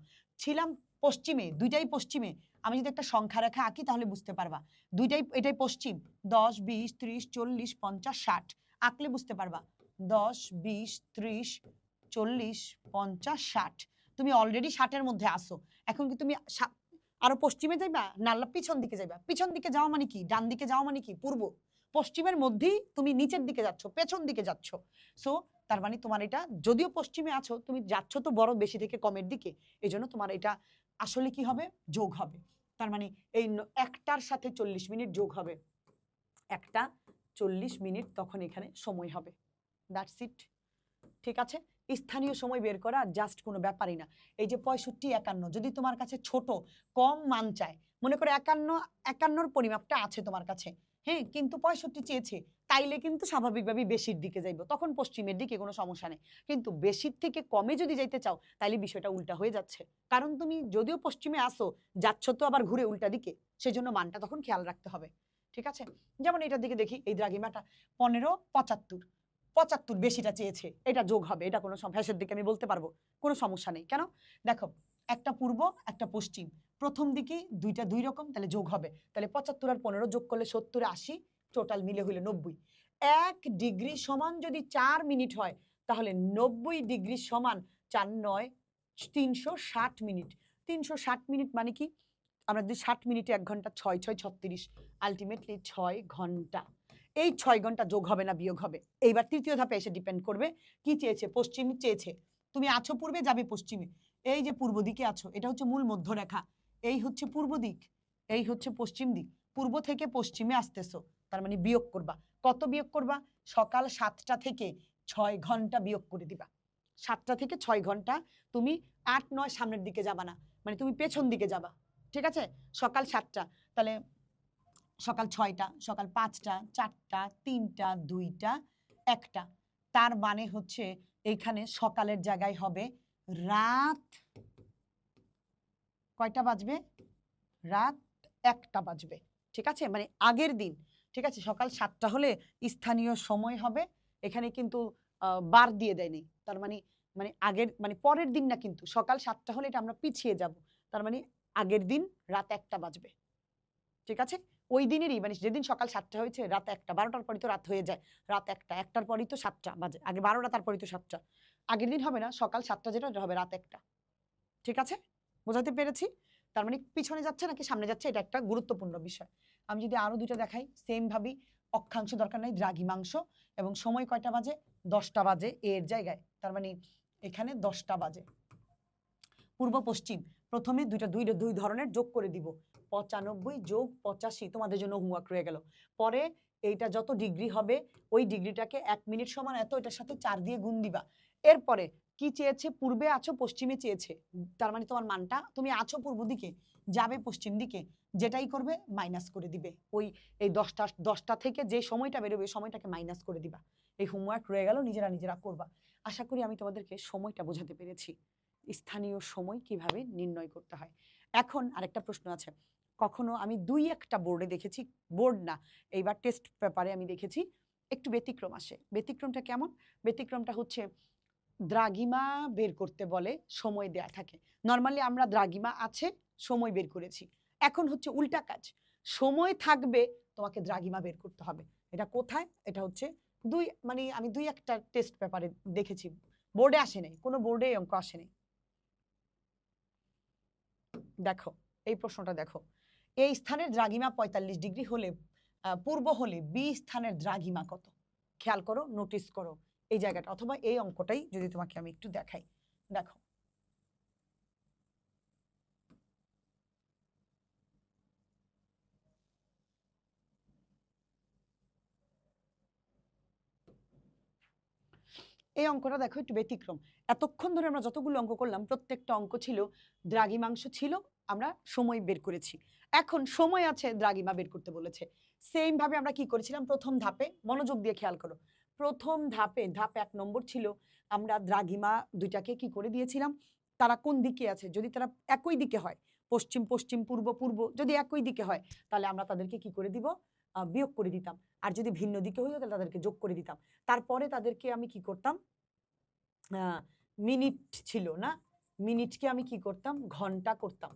ছিলাম পশ্চিমে, 2টাই পশ্চিমে, আমি যদি একটা সংখ্যা রেখা আঁকি তাহলে বুঝতে পারবা দুইটাই, এটাই পশ্চিম, 10 20 30 40 50 60 আঁকলে বুঝতে পারবা 10 20 30 40 50 60। তুমি অলরেডি 60-এর মধ্যে আসো, এখন কি তুমি আরো পশ্চিমে যাইবা না পিছন দিকে যাইবা? পিছন দিকে যাওয়া মানে কি, ডান দিকে যাওয়া মানে কি, পূর্ব। পশ্চিমের মধ্যেই তুমি নিচের দিকে যাচ্ছ, পেছন দিকে যাচ্ছ। সো তার মানে তোমার এটা যদিও পশ্চিমে আছো, তুমি যাচ্ছ তো বড় বেশি থেকে কমের দিকে, এই জন্য তোমার এটা আসলে কি হবে, যোগ হবে। তার মানে এই একটার সাথে 40 মিনিট যোগ হবে, একটা 40 মিনিট তখন এখানে সময় হবে। দ্যাটস ইট, ঠিক আছে। স্থানীয় সময় বের করা জাস্ট কোনো ব্যাপারই না। এই যে 65 51 যদি তোমার কাছে ছোট কম মান চায়, মনে করে 51-র পরিমাপটা আছে তোমার কাছে, হ্যাঁ, কিন্তু 65 চেয়েছে, তাইলে কিন্তু স্বাভাবিকভাবেই বেশির দিকে যাইব, তখন পশ্চিমের দিকে কোনো সমস্যা নেই। কিন্তু বেশির থেকে কমে যদি যাইতে চাও তাইলে বিষয়টা উল্টা হয়ে যাচ্ছে, কারণ তুমি যদিও পশ্চিমে আসো যাচ্ছ তো আবার ঘুরে উল্টা দিকে, সেজন্য মানটা তখন খেয়াল রাখতে হবে, ঠিক আছে। যেমন এটার দিকে দেখি, এই দ্রাঘিমাটা 15 75, 75 বেশিটা চেয়েছে, এটা যোগ হবে, এটা কোনো ভ্যাসের দিকে আমি বলতে পারবো, কোনো সমস্যা নেই। কেন, দেখো একটা পূর্ব একটা পশ্চিম, প্রথম দিকে 2টা 2 রকম, তাহলে যোগ হবে। তাহলে 75 আর 15 যোগ করলে 70 80, টোটাল মিলে হইলে 90। 1 ডিগ্রি সমান যদি 4 মিনিট হয় তাহলে 90 ডিগ্রি সমান 4 9 360 মিনিট। 360 মিনিট মানে কি, আমরা যদি 60 মিনিটে 1 ঘন্টা, 6 6 36, আলটিমেটলি 6 ঘন্টা। এই 6 ঘন্টা যোগ হবে না বিয়োগ হবে। এইবার তৃতীয় ধাপে এসে ডিপেন্ড করবে কি চেয়েছে, পশ্চিম চেয়েছে, তুমি আছো পূর্বে যাবে পশ্চিমে, এই যে পূর্ব দিকে আছো এটা হচ্ছে মূল মধ্যরেখা, এই হচ্ছে পূর্ব দিক, এই হচ্ছে পশ্চিম দিক, পূর্ব থেকে পশ্চিমে আসতেছো, তার মানে বিয়োগ করবা। কত বিয়োগ করবা, সকাল 7টা থেকে 6 ঘন্টা বিয়োগ করে দিবা। 7টা থেকে 6 ঘন্টা, তুমি 8 9 সামনের দিকে যাবা না, মানে তুমি পেছন দিকে যাবা, ঠিক আছে। সকাল 7টা, তাহলে সকাল 6টা, সকাল 5টা 4টা 3টা 2টা 1টা, তার মানে হচ্ছে এইখানে সকালের জায়গায় হবে রাত কয়টা বাজবে, রাত 1টা বাজবে, ঠিক আছে, মানে আগের দিন, ঠিক আছে। সকাল 7টা হলে স্থানীয় সময় হবে, এখানে কিন্তু বার দিয়ে দেয়নি, তার মানে মানে আগের মানে পরের দিন না, কিন্তু সকাল 7টা হলে এটা আমরা পিছিয়ে যাব, তার মানে আগের দিন রাত 1টা বাজবে, ঠিক আছে। ওই দিনেরই মানে যেদিন সকাল 7টা হয়েছে রাত 1টা, 12টার পরই তো রাত হয়ে যায়, রাত 1টা, 1টার পরই তো 7টা বাজে, আগে 12টা তারপরই তো 7টা, আগের দিন হবে না, সকাল 7টা যেটা হবে রাত 1টা, ঠিক আছে, বোঝাতে পেরেছি। তার মানে পিছনে যাচ্ছে নাকি সামনে যাচ্ছে এটা একটা গুরুত্বপূর্ণ বিষয়। আমি যদি আরো দুটো দেখাই সেম ভাবেই, অক্ষাংশ দরকার নাই, দ্রাঘিমাংশ, এবং সময় কয়টা বাজে, 10টা বাজে এর জায়গায়, তার মানে এখানে 10টা বাজে। পূর্ব পশ্চিম, প্রথমে দুই ধরনের যোগ করে দিব, 95 যোগ 85, তোমাদের জন্য হোমওয়ার্ক রয়ে গেল। পরে এইটা যত ডিগ্রি হবে ওই ডিগ্রিটাকে 1 মিনিট সমান এত, এটার সাথে 4 দিয়ে গুণ দিবা। এরপরে কি চেয়েছে, পূর্বে আছো পশ্চিমে চেয়েছে, তার মানে তোমার মানটা, তুমি আছো পূর্ব দিকে যাবে পশ্চিম দিকে, যেটাই করবে মাইনাস করে দিবে, ওই এই 10টা থেকে যে সময়টা বেরোবে সময়টাকে মাইনাস করে দিবা। এই হোমওয়ার্ক রয়ে গেল, নিজেরা করবা। আশা করি আমি তোমাদেরকে সময়টা বোঝাতে পেরেছি, স্থানীয় সময় কিভাবে নির্ণয় করতে হয়। এখন আরেকটা প্রশ্ন আছে, কখনো আমি 2-1টা বোর্ডে দেখেছি, বোর্ড না, এইবার টেস্ট পেপারে আমি দেখেছি একটু ব্যতিক্রম আসে। ব্যতিক্রমটা কেমন? ব্যতিক্রমটা হচ্ছে দ্রাঘিমা বের করতে বলে, সময় দেয়া থাকে। নর্মালি আমরা দ্রাঘিমা আছে, সময় বের করেছি। এখন হচ্ছে উল্টা কাজ, সময় থাকবে, তোমাকে দ্রাঘিমা বের করতে হবে। এটা কোথায়? এটা হচ্ছে মানে আমি 2-1টা টেস্ট পেপারে দেখেছি, বোর্ডে আসে নাই, কোনো বোর্ডে অঙ্ক আসে নাই। দেখো এই প্রশ্নটা দেখো, এই স্থানের দ্রাঘিমা 45 ডিগ্রি হলে পূর্ব হলে বি স্থানের দ্রাঘিমা কত? খেয়াল করো, নোটিস করো এই জায়গাটা, অথবা এই অঙ্কটাই যদি তোমাকে আমি একটু দেখাই। দেখো এই অঙ্কটা দেখো একটু ব্যতিক্রম। এতক্ষণ ধরে আমরা যতগুলো অঙ্ক করলাম প্রত্যেকটা অঙ্ক ছিল দ্রাঘিমাংশ ছিল, আমরা সময় বের করেছি। এখন সময় আছে, দ্রাঘিমা বের করতে বলেছে। সেম ভাবে আমরা কি করেছিলাম প্রথম ধাপে, মনোযোগ দিয়ে খেয়াল করো, প্রথম ধাপে 1 নম্বর ছিল, আমরা দ্রাঘিমা দুইটাকে কি করে দিয়েছিলাম, তারা কোন দিকে আছে, যদি তারা একই দিকে হয়, পশ্চিম পশ্চিম পূর্ব পূর্ব, যদি একই দিকে হয় তাহলে আমরা তাদেরকে কি করে দিব, বিয়োগ করে দিতাম। আর যদি ভিন্ন দিকে হইতো তাহলে তাদেরকে যোগ করে দিতাম। তারপরে তাদেরকে আমি কি করতাম, মিনিট ছিল না, মিনিটকে আমি কি করতাম, ঘন্টা করতাম,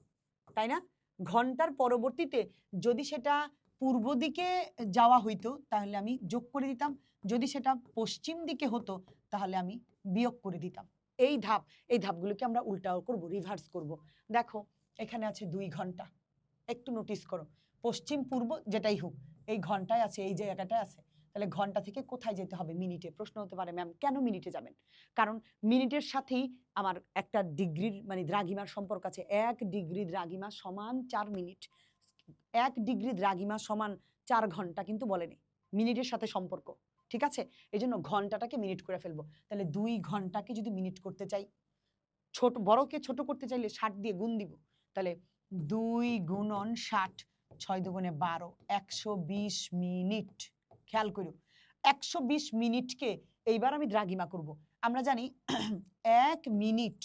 তাই না? ঘন্টার পরবর্তীতে যদি সেটা পূর্ব দিকে যাওয়া হইতো তাহলে আমি যোগ করে দিতাম, যদি সেটা পশ্চিম দিকে হতো তাহলে আমি বিয়োগ করে দিতাম। এই ধাপগুলোকে আমরা উল্টাও করব, রিভার্স করব। দেখো এখানে আছে 2 ঘন্টা, একটু নোটিস করো, পশ্চিম পূর্ব যেটাই হোক এই ঘন্টায় আছে, এই জায়গাটায় আছে, তাহলে ঘন্টা থেকে কোথায় যেতে হবে, মিনিটে। প্রশ্ন হতে পারে ম্যাম কেন মিনিটে যাবেন? কারণ মিনিটের সাথেই আমার একটা ডিগ্রির মানে দ্রাঘিমার সম্পর্ক আছে, 1 ডিগ্রি দ্রাঘিমা সমান 4 মিনিট, 1 ডিগ্রি দ্রাঘিমা সমান 4 ঘন্টা কিন্তু বলেনি, মিনিটের সাথে সম্পর্ক, ঠিক আছে। এই জন্য ঘন্টাটাকে মিনিট করে ফেলবো, তাহলে 2 ঘন্টাকে যদি মিনিট করতে চাই, ছোট বড়কে ছোট করতে চাইলে 60 দিয়ে গুণ দিব, তাহলে 2 গুণন 60, 6 দুগুণে 12, 120 মিনিট। খেয়াল করো 120 মিনিটকে এইবার আমি দ্রাঘিমা করব। আমরা জানি 1 মিনিট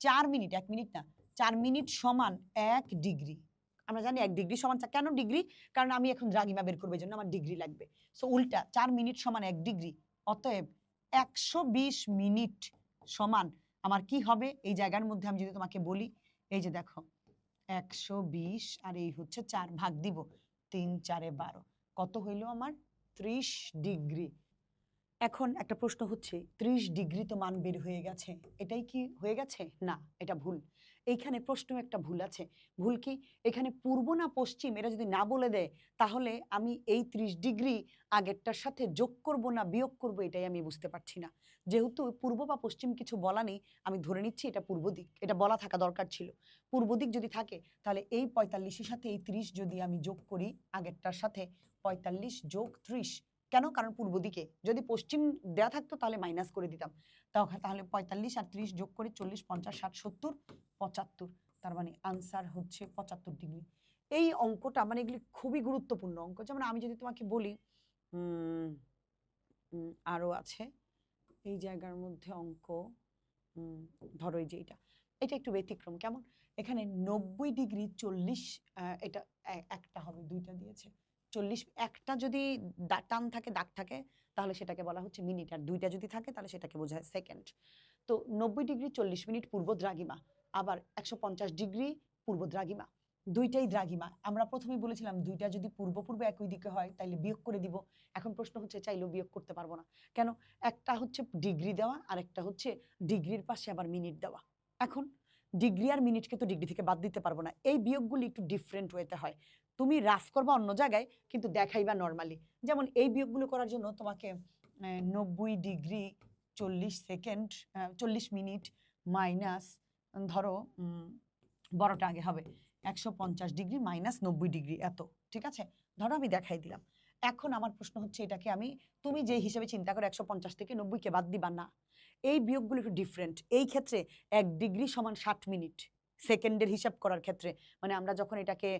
4 মিনিট, 1 মিনিট না 4 মিনিট সমান 1 ডিগ্রি। আমরা জানি 1 ডিগ্রি সমান, কেন ডিগ্রি? কারণ আমি এখন দ্রাঘিমা বের করবো, এই জন্য আমার ডিগ্রি লাগবে। সো উল্টা 4 মিনিট সমান 1 ডিগ্রি, অতএব 120 মিনিট সমান আমার কি হবে, এই জায়গার মধ্যে আমি যদি তোমাকে বলি, এই যে দেখো 120 আর এই হচ্ছে 4, ভাগ দিব 3 4 12, কত হইল আমার 30 ডিগ্রি। এখন একটা প্রশ্ন হচ্ছে 30 ডিগ্রি তো মান বের হয়ে গেছে, এটাই কি হয়ে গেছে? না, এটা ভুল। এইখানে প্রশ্ন একটা ভুল আছে। ভুল কি? এখানে পূর্ব না পশ্চিম এটা যদি না বলে দেয় তাহলে আমি এই 30 ডিগ্রি আগেরটার সাথে যোগ করব না বিয়োগ করব এটাই আমি বুঝতে পারছি না। যেহেতু পূর্ব বা পশ্চিম কিছু বলা নেই, আমি ধরে নিচ্ছি এটা পূর্ব দিক, এটা বলা থাকা দরকার ছিল। পূর্ব দিক যদি থাকে তাহলে এই 45-এর সাথে এই 30 যদি আমি যোগ করি আগেরটার সাথে, 45 যোগ 30, কেন? কারণ পূর্ব দিকে, যদি পশ্চিম দেয়া থাকতো তাহলে মাইনাস করে দিতাম। তাহলে 45 আর 30 যোগ করে 40 50 60 70 75, তার মানে আনসার হচ্ছে 75 ডিগ্রি। এই অঙ্কটা মানে এগুলি খুবই গুরুত্বপূর্ণ অঙ্ক। যেমন আমি যদি তোমাকে বলি আরো আছে এই জায়গার মধ্যে অঙ্ক, ধরো এই যে এটা এটা একটু ব্যতিক্রম। কেমন? এখানে 90°40 এটা একটা হবে, দুইটা দিয়েছে 40, একটা যদি টান থাকে, দাগ থাকে, তাহলে সেটাকে বলা হচ্ছে মিনিট, আর দুইটা যদি থাকে তাহলে সেটাকে বোঝায় সেকেন্ড। তো 90°40 পূর্ব দ্রাঘিমা, আবার 150° পূর্ব দ্রাঘিমা, দুইটাই দ্রাঘিমা। আমরা প্রথমেই বলেছিলাম দুইটা যদি পূর্ব পূর্ব একই দিকে হয় তাহলে বিয়োগ করে দিব। এখন প্রশ্ন হচ্ছে চাইলেও বিয়োগ করতে পারবো না। কেন? একটা হচ্ছে ডিগ্রি দেওয়া, আর একটা হচ্ছে ডিগ্রির পাশে আবার মিনিট দেওয়া। এখন ডিগ্রি আর মিনিটকে তো ডিগ্রি থেকে বাদ দিতে পারবো না। এই বিয়োগগুলি একটু ডিফারেন্ট ওয়েতে হয়। তুমি রাফ করবা অন্য জায়গায়, কিন্তু দেখাইবা নর্মালি। যেমন এই বিয়োগগুলো করার জন্য তোমাকে 90°40 40 মিনিট মাইনাস, ধরো বড়টা আগে হবে, 150° মাইনাস 90°, এত। ঠিক আছে, ধরো আমি দেখাই দিলাম। এখন আমার প্রশ্ন হচ্ছে এটাকে আমি, তুমি যে হিসেবে চিন্তা করো 150 থেকে 90কে বাদ দিবা না, এই বিয়োগগুলো একটু ডিফারেন্ট। এই ক্ষেত্রে 1° সমান 60 মিনিট সেকেন্ডের হিসাব করার ক্ষেত্রে, মানে আমরা যখন এটাকে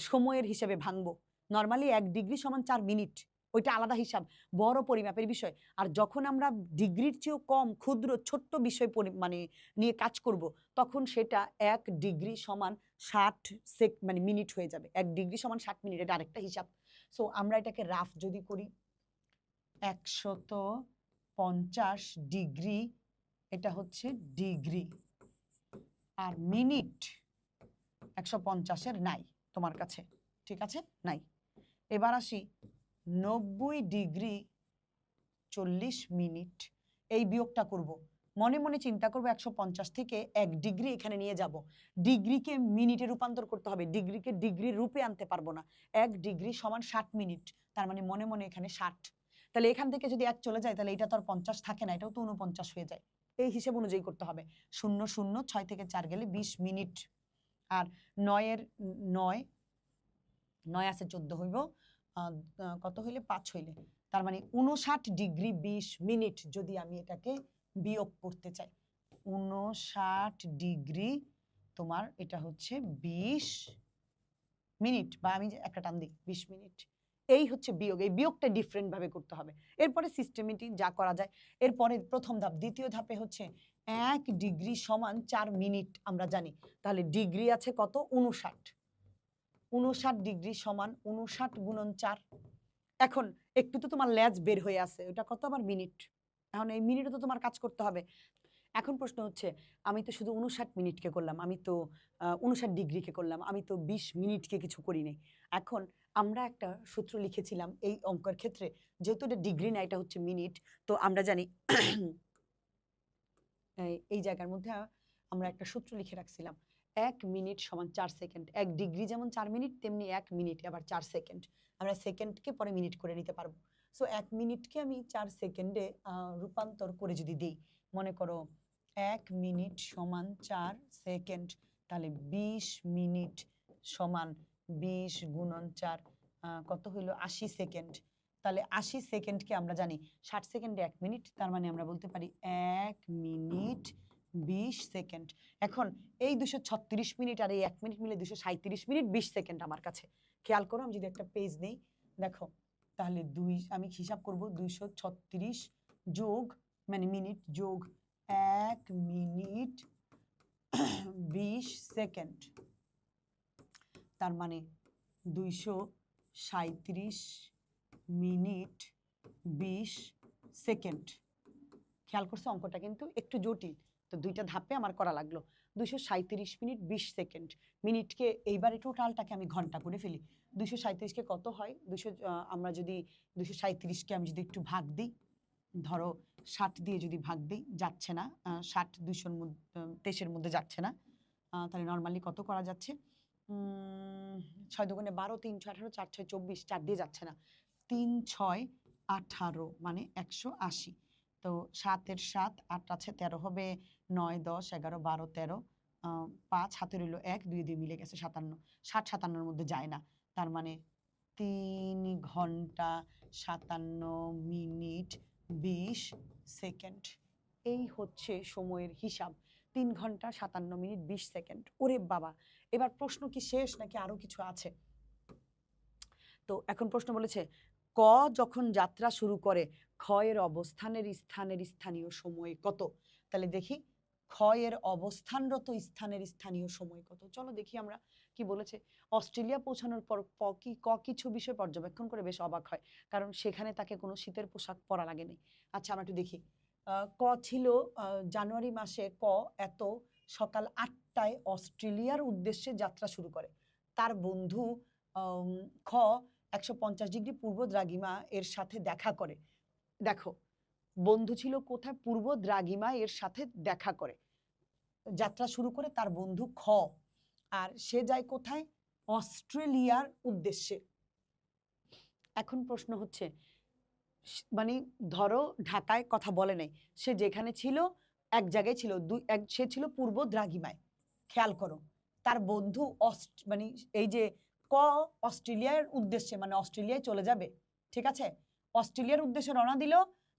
সময়ের হিসেবে ভাঙবো, নর্মালি 1° সমান 4 মিনিট, ওইটা আলাদা হিসাব, বড় পরিমাপের বিষয়। আর যখন আমরা ডিগ্রির চেয়েও কম ক্ষুদ্র ছোট্ট বিষয় মানে নিয়ে কাজ করব, তখন সেটা 1° সমান 60 মানে মিনিট হয়ে যাবে। 1° সমান 60 মিনিট, এটা আরেকটা হিসাব। সো আমরা এটাকে রাফ যদি করি, 150°, এটা হচ্ছে ডিগ্রি, আর মিনিট 150-এর নাই তোমার কাছে, ঠিক আছে, নাই। এবার আসি 90°40 মিনিট, এই বিয়োগটা করব। মনে মনে চিন্তা করবো 150 থেকে 1° এখানে নিয়ে যাব, ডিগ্রিকে মিনিটে রূপান্তর করতে হবে, ডিগ্রিকে ডিগ্রির রূপে আনতে পারবো না। 1° সমান 60 মিনিট, তার মানে মনে মনে এখানে 60। তাহলে এখান থেকে যদি 1 চলে যায় তাহলে এটা তো আর 50 থাকে না, এটাও তো 49 হয়ে যায়। এই হিসেব অনুযায়ী করতে হবে। 0 0 6 থেকে 4 গেলে 20 মিনিট, আর 9 আছে 14 হইব, কত হইলে 5 হইলে, তার মানে 59°20 মিনিট যদি আমি এটাকে বিয়োগ করতে চাই। 59° তোমার এটা হচ্ছে 20 মিনিট, বা আমি একটা টান দিই 20 মিনিট। এই হচ্ছে বিয়োগ। এই বিয়োগটা ডিফারেন্ট ভাবে করতে হবে। এরপরে সিস্টেমেটিক যা করা যায়। এরপরে প্রথম ধাপ। দ্বিতীয় ধাপে হচ্ছে 1° সমান 4 মিনিট আমরা জানি। তাহলে ডিগ্রি আছে কত? 59। 59° সমান 59 গুণন 4। এখন একটু তো তোমার লেজ বের হয়ে আছে, ওটা কত আবার? মিনিট। এখন এই মিনিটে তো তোমার কাজ করতে হবে। এখন প্রশ্ন হচ্ছে, আমি তো শুধু 59 মিনিটকে করলাম, আমি তো 59°কে করলাম, আমি তো 20 মিনিটকে কিছু করি নাই। এখন আমরা একটা সূত্র লিখেছিলাম এই অঙ্কের ক্ষেত্রে, যেহেতু এটা ডিগ্রি না, এটা হচ্ছে মিনিট, তো আমরা জানি এই জায়গার মধ্যে আমরা একটা সূত্র লিখে রাখছিলাম, 1 মিনিট সমান 4 সেকেন্ড। 1° যেমন 4 মিনিট, তেমনি 1 মিনিট আবার 4 সেকেন্ড। আমরা সেকেন্ডকে পরে মিনিট করে নিতে পারবো। সো 1 মিনিটকে আমি 4 সেকেন্ডে রূপান্তর করে যদি দিই, মনে করো 1 মিনিট সমান 4 সেকেন্ড, তাহলে 20 মিনিট সমান 20 গুণন 4, কত হইল? 80 সেকেন্ড। তাহলে 80 সেকেন্ডকে আমরা জানি 60 সেকেন্ডে 1 মিনিট, তার মানে আমরা বলতে পারি 1 মিনিট 20 সেকেন্ড। এখন এই 236 মিনিট আর এই 1 মিনিট মিলে 237 মিনিট 20 সেকেন্ড আমার কাছে। খেয়াল করো, আমি যদি একটা পেজ নেই, দেখো, তাহলে আমি হিসাব করব, 236 যোগ, মানে মিনিট, যোগ 1 মিনিট 20 সেকেন্ড, তার মানে 237 মিনিট 20 সেকেন্ড। খেয়াল করছে অঙ্কটা কিন্তু একটু জটিল, তো দুইটা ধাপে আমার করা লাগলো। 237 মিনিট 20 সেকেন্ড। মিনিটকে এইবারে টোটালটাকে আমি ঘন্টা করে ফেলি। 237কে কত হয়? আমরা যদি 237কে আমি যদি একটু ভাগ দিই, ধরো 60 দিয়ে যদি ভাগ দিই, যাচ্ছে না, 60 223-এর মধ্যে যাচ্ছে না, তাহলে নর্মালি কত করা যাচ্ছে? 6 দুগুণে 12, 3 6 18, 4 6 24, 4 দিয়ে যাচ্ছে না, 3 6 18, মানে 180। তো 7-এর 7, 8 আছে 13, হবে 9 10 11 12 13, 5 হাতে রইল 1, 2 দিয়ে মিলে গেছে 57। 60 57-এর মধ্যে যায় না, তার মানে 3 ঘন্টা 57 মিনিট 20 সেকেন্ড। এই হচ্ছে সময়ের হিসাব, 3 ঘন্টা 57 মিনিট 20 সেকেন্ড। ওরে বাবা, এবার প্রশ্ন কি শেষ নাকি আরো কিছু আছে? তো এখন প্রশ্ন বলেছে, ক যখন যাত্রা শুরু করে, খ এর অবস্থানের স্থানীয় সময় কত? তাহলে দেখি, খ এর অবস্থানরত স্থানের স্থানীয় সময় কত? চলো দেখি আমরা কি বলেছে। অস্ট্রেলিয়া পৌঁছানোর পর কিছু বিষয় পর্যবেক্ষণ করে বেশ অবাক হয়, কারণ সেখানে তাকে কোনো শীতের পোশাক পরা লাগেনি। আচ্ছা আমরা একটু দেখি। ক ছিল জানুয়ারি মাসে ক এত সকাল 8টায় অস্ট্রেলিয়ার উদ্দেশ্যে যাত্রা শুরু করে। তার বন্ধু খ 150 ডিগ্রি পূর্ব দ্রাঘিমা এর সাথে দেখা করে। দেখো, বন্ধু ছিল কোথায়? পূর্ব দ্রাঘিমা এর সাথে দেখা করে, যাত্রা শুরু করে তার বন্ধু খ, আর সে যায় কোথায়? অস্ট্রেলিয়ার উদ্দেশ্যে। এখন প্রশ্ন হচ্ছে, মানে ধরো ঢাকায় কথা বলে নাই, সে যেখানে ছিল এক জায়গায় ছিল, সে ছিল পূর্ব দ্রাঘিমায়। খেয়াল করো, তার বন্ধু মানে এই যে ক অস্ট্রেলিয়ার উদ্দেশ্যে, মানে অস্ট্রেলিয়ায় চলে যাবে, ঠিক আছে, অস্ট্রেলিয়ার উদ্দেশ্যে রওনা দিল,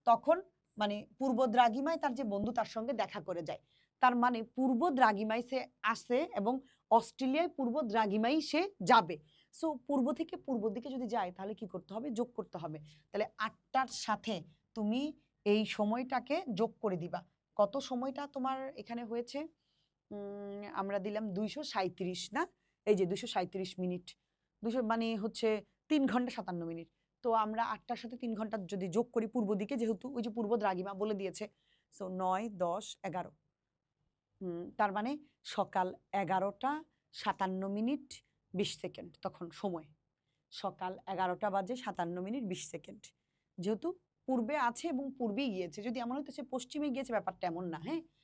তখন মানে পূর্ব দ্রাঘিমায় তার যে বন্ধু তার সঙ্গে দেখা করে যায়। তার মানে পূর্ব দ্রাঘিমায় সে আসে এবং অস্ট্রেলিয়ায় পূর্ব দ্রাঘিমায় সে যাবে। সো পূর্ব থেকে পূর্ব দিকে যদি যায় তাহলে কি করতে হবে? যোগ করতে হবে। তাহলে 8টার সাথে তুমি এই সময়টাকে যোগ করে দিবা। কত সময়টা তোমার এখানে হয়েছে? আমরা দিলাম 237 না, এই যে 237 মিনিট, 200 মানে হচ্ছে 3 ঘন্টা 57 মিনিট। তো আমরা 8টার সাথে 3 ঘন্টা যদি যোগ করি পূর্ব দিকে, যেহেতু ওই যে পূর্ব দ্রাঘিমা বলে দিয়েছে, সো 9, 10, 11, তার মানে সকাল 11টা 57 মিনিট 20 সেকেন্ড তখন সময়। সকাল 11টা বাজে 57 মিনিট 20 সেকেন্ড। যেহেতু পূর্বে আছে এবং পূর্বেই গিয়েছে, যদি এমন হতো সে পশ্চিমে গিয়েছে, ব্যাপারটা এমন না। হ্যাঁ,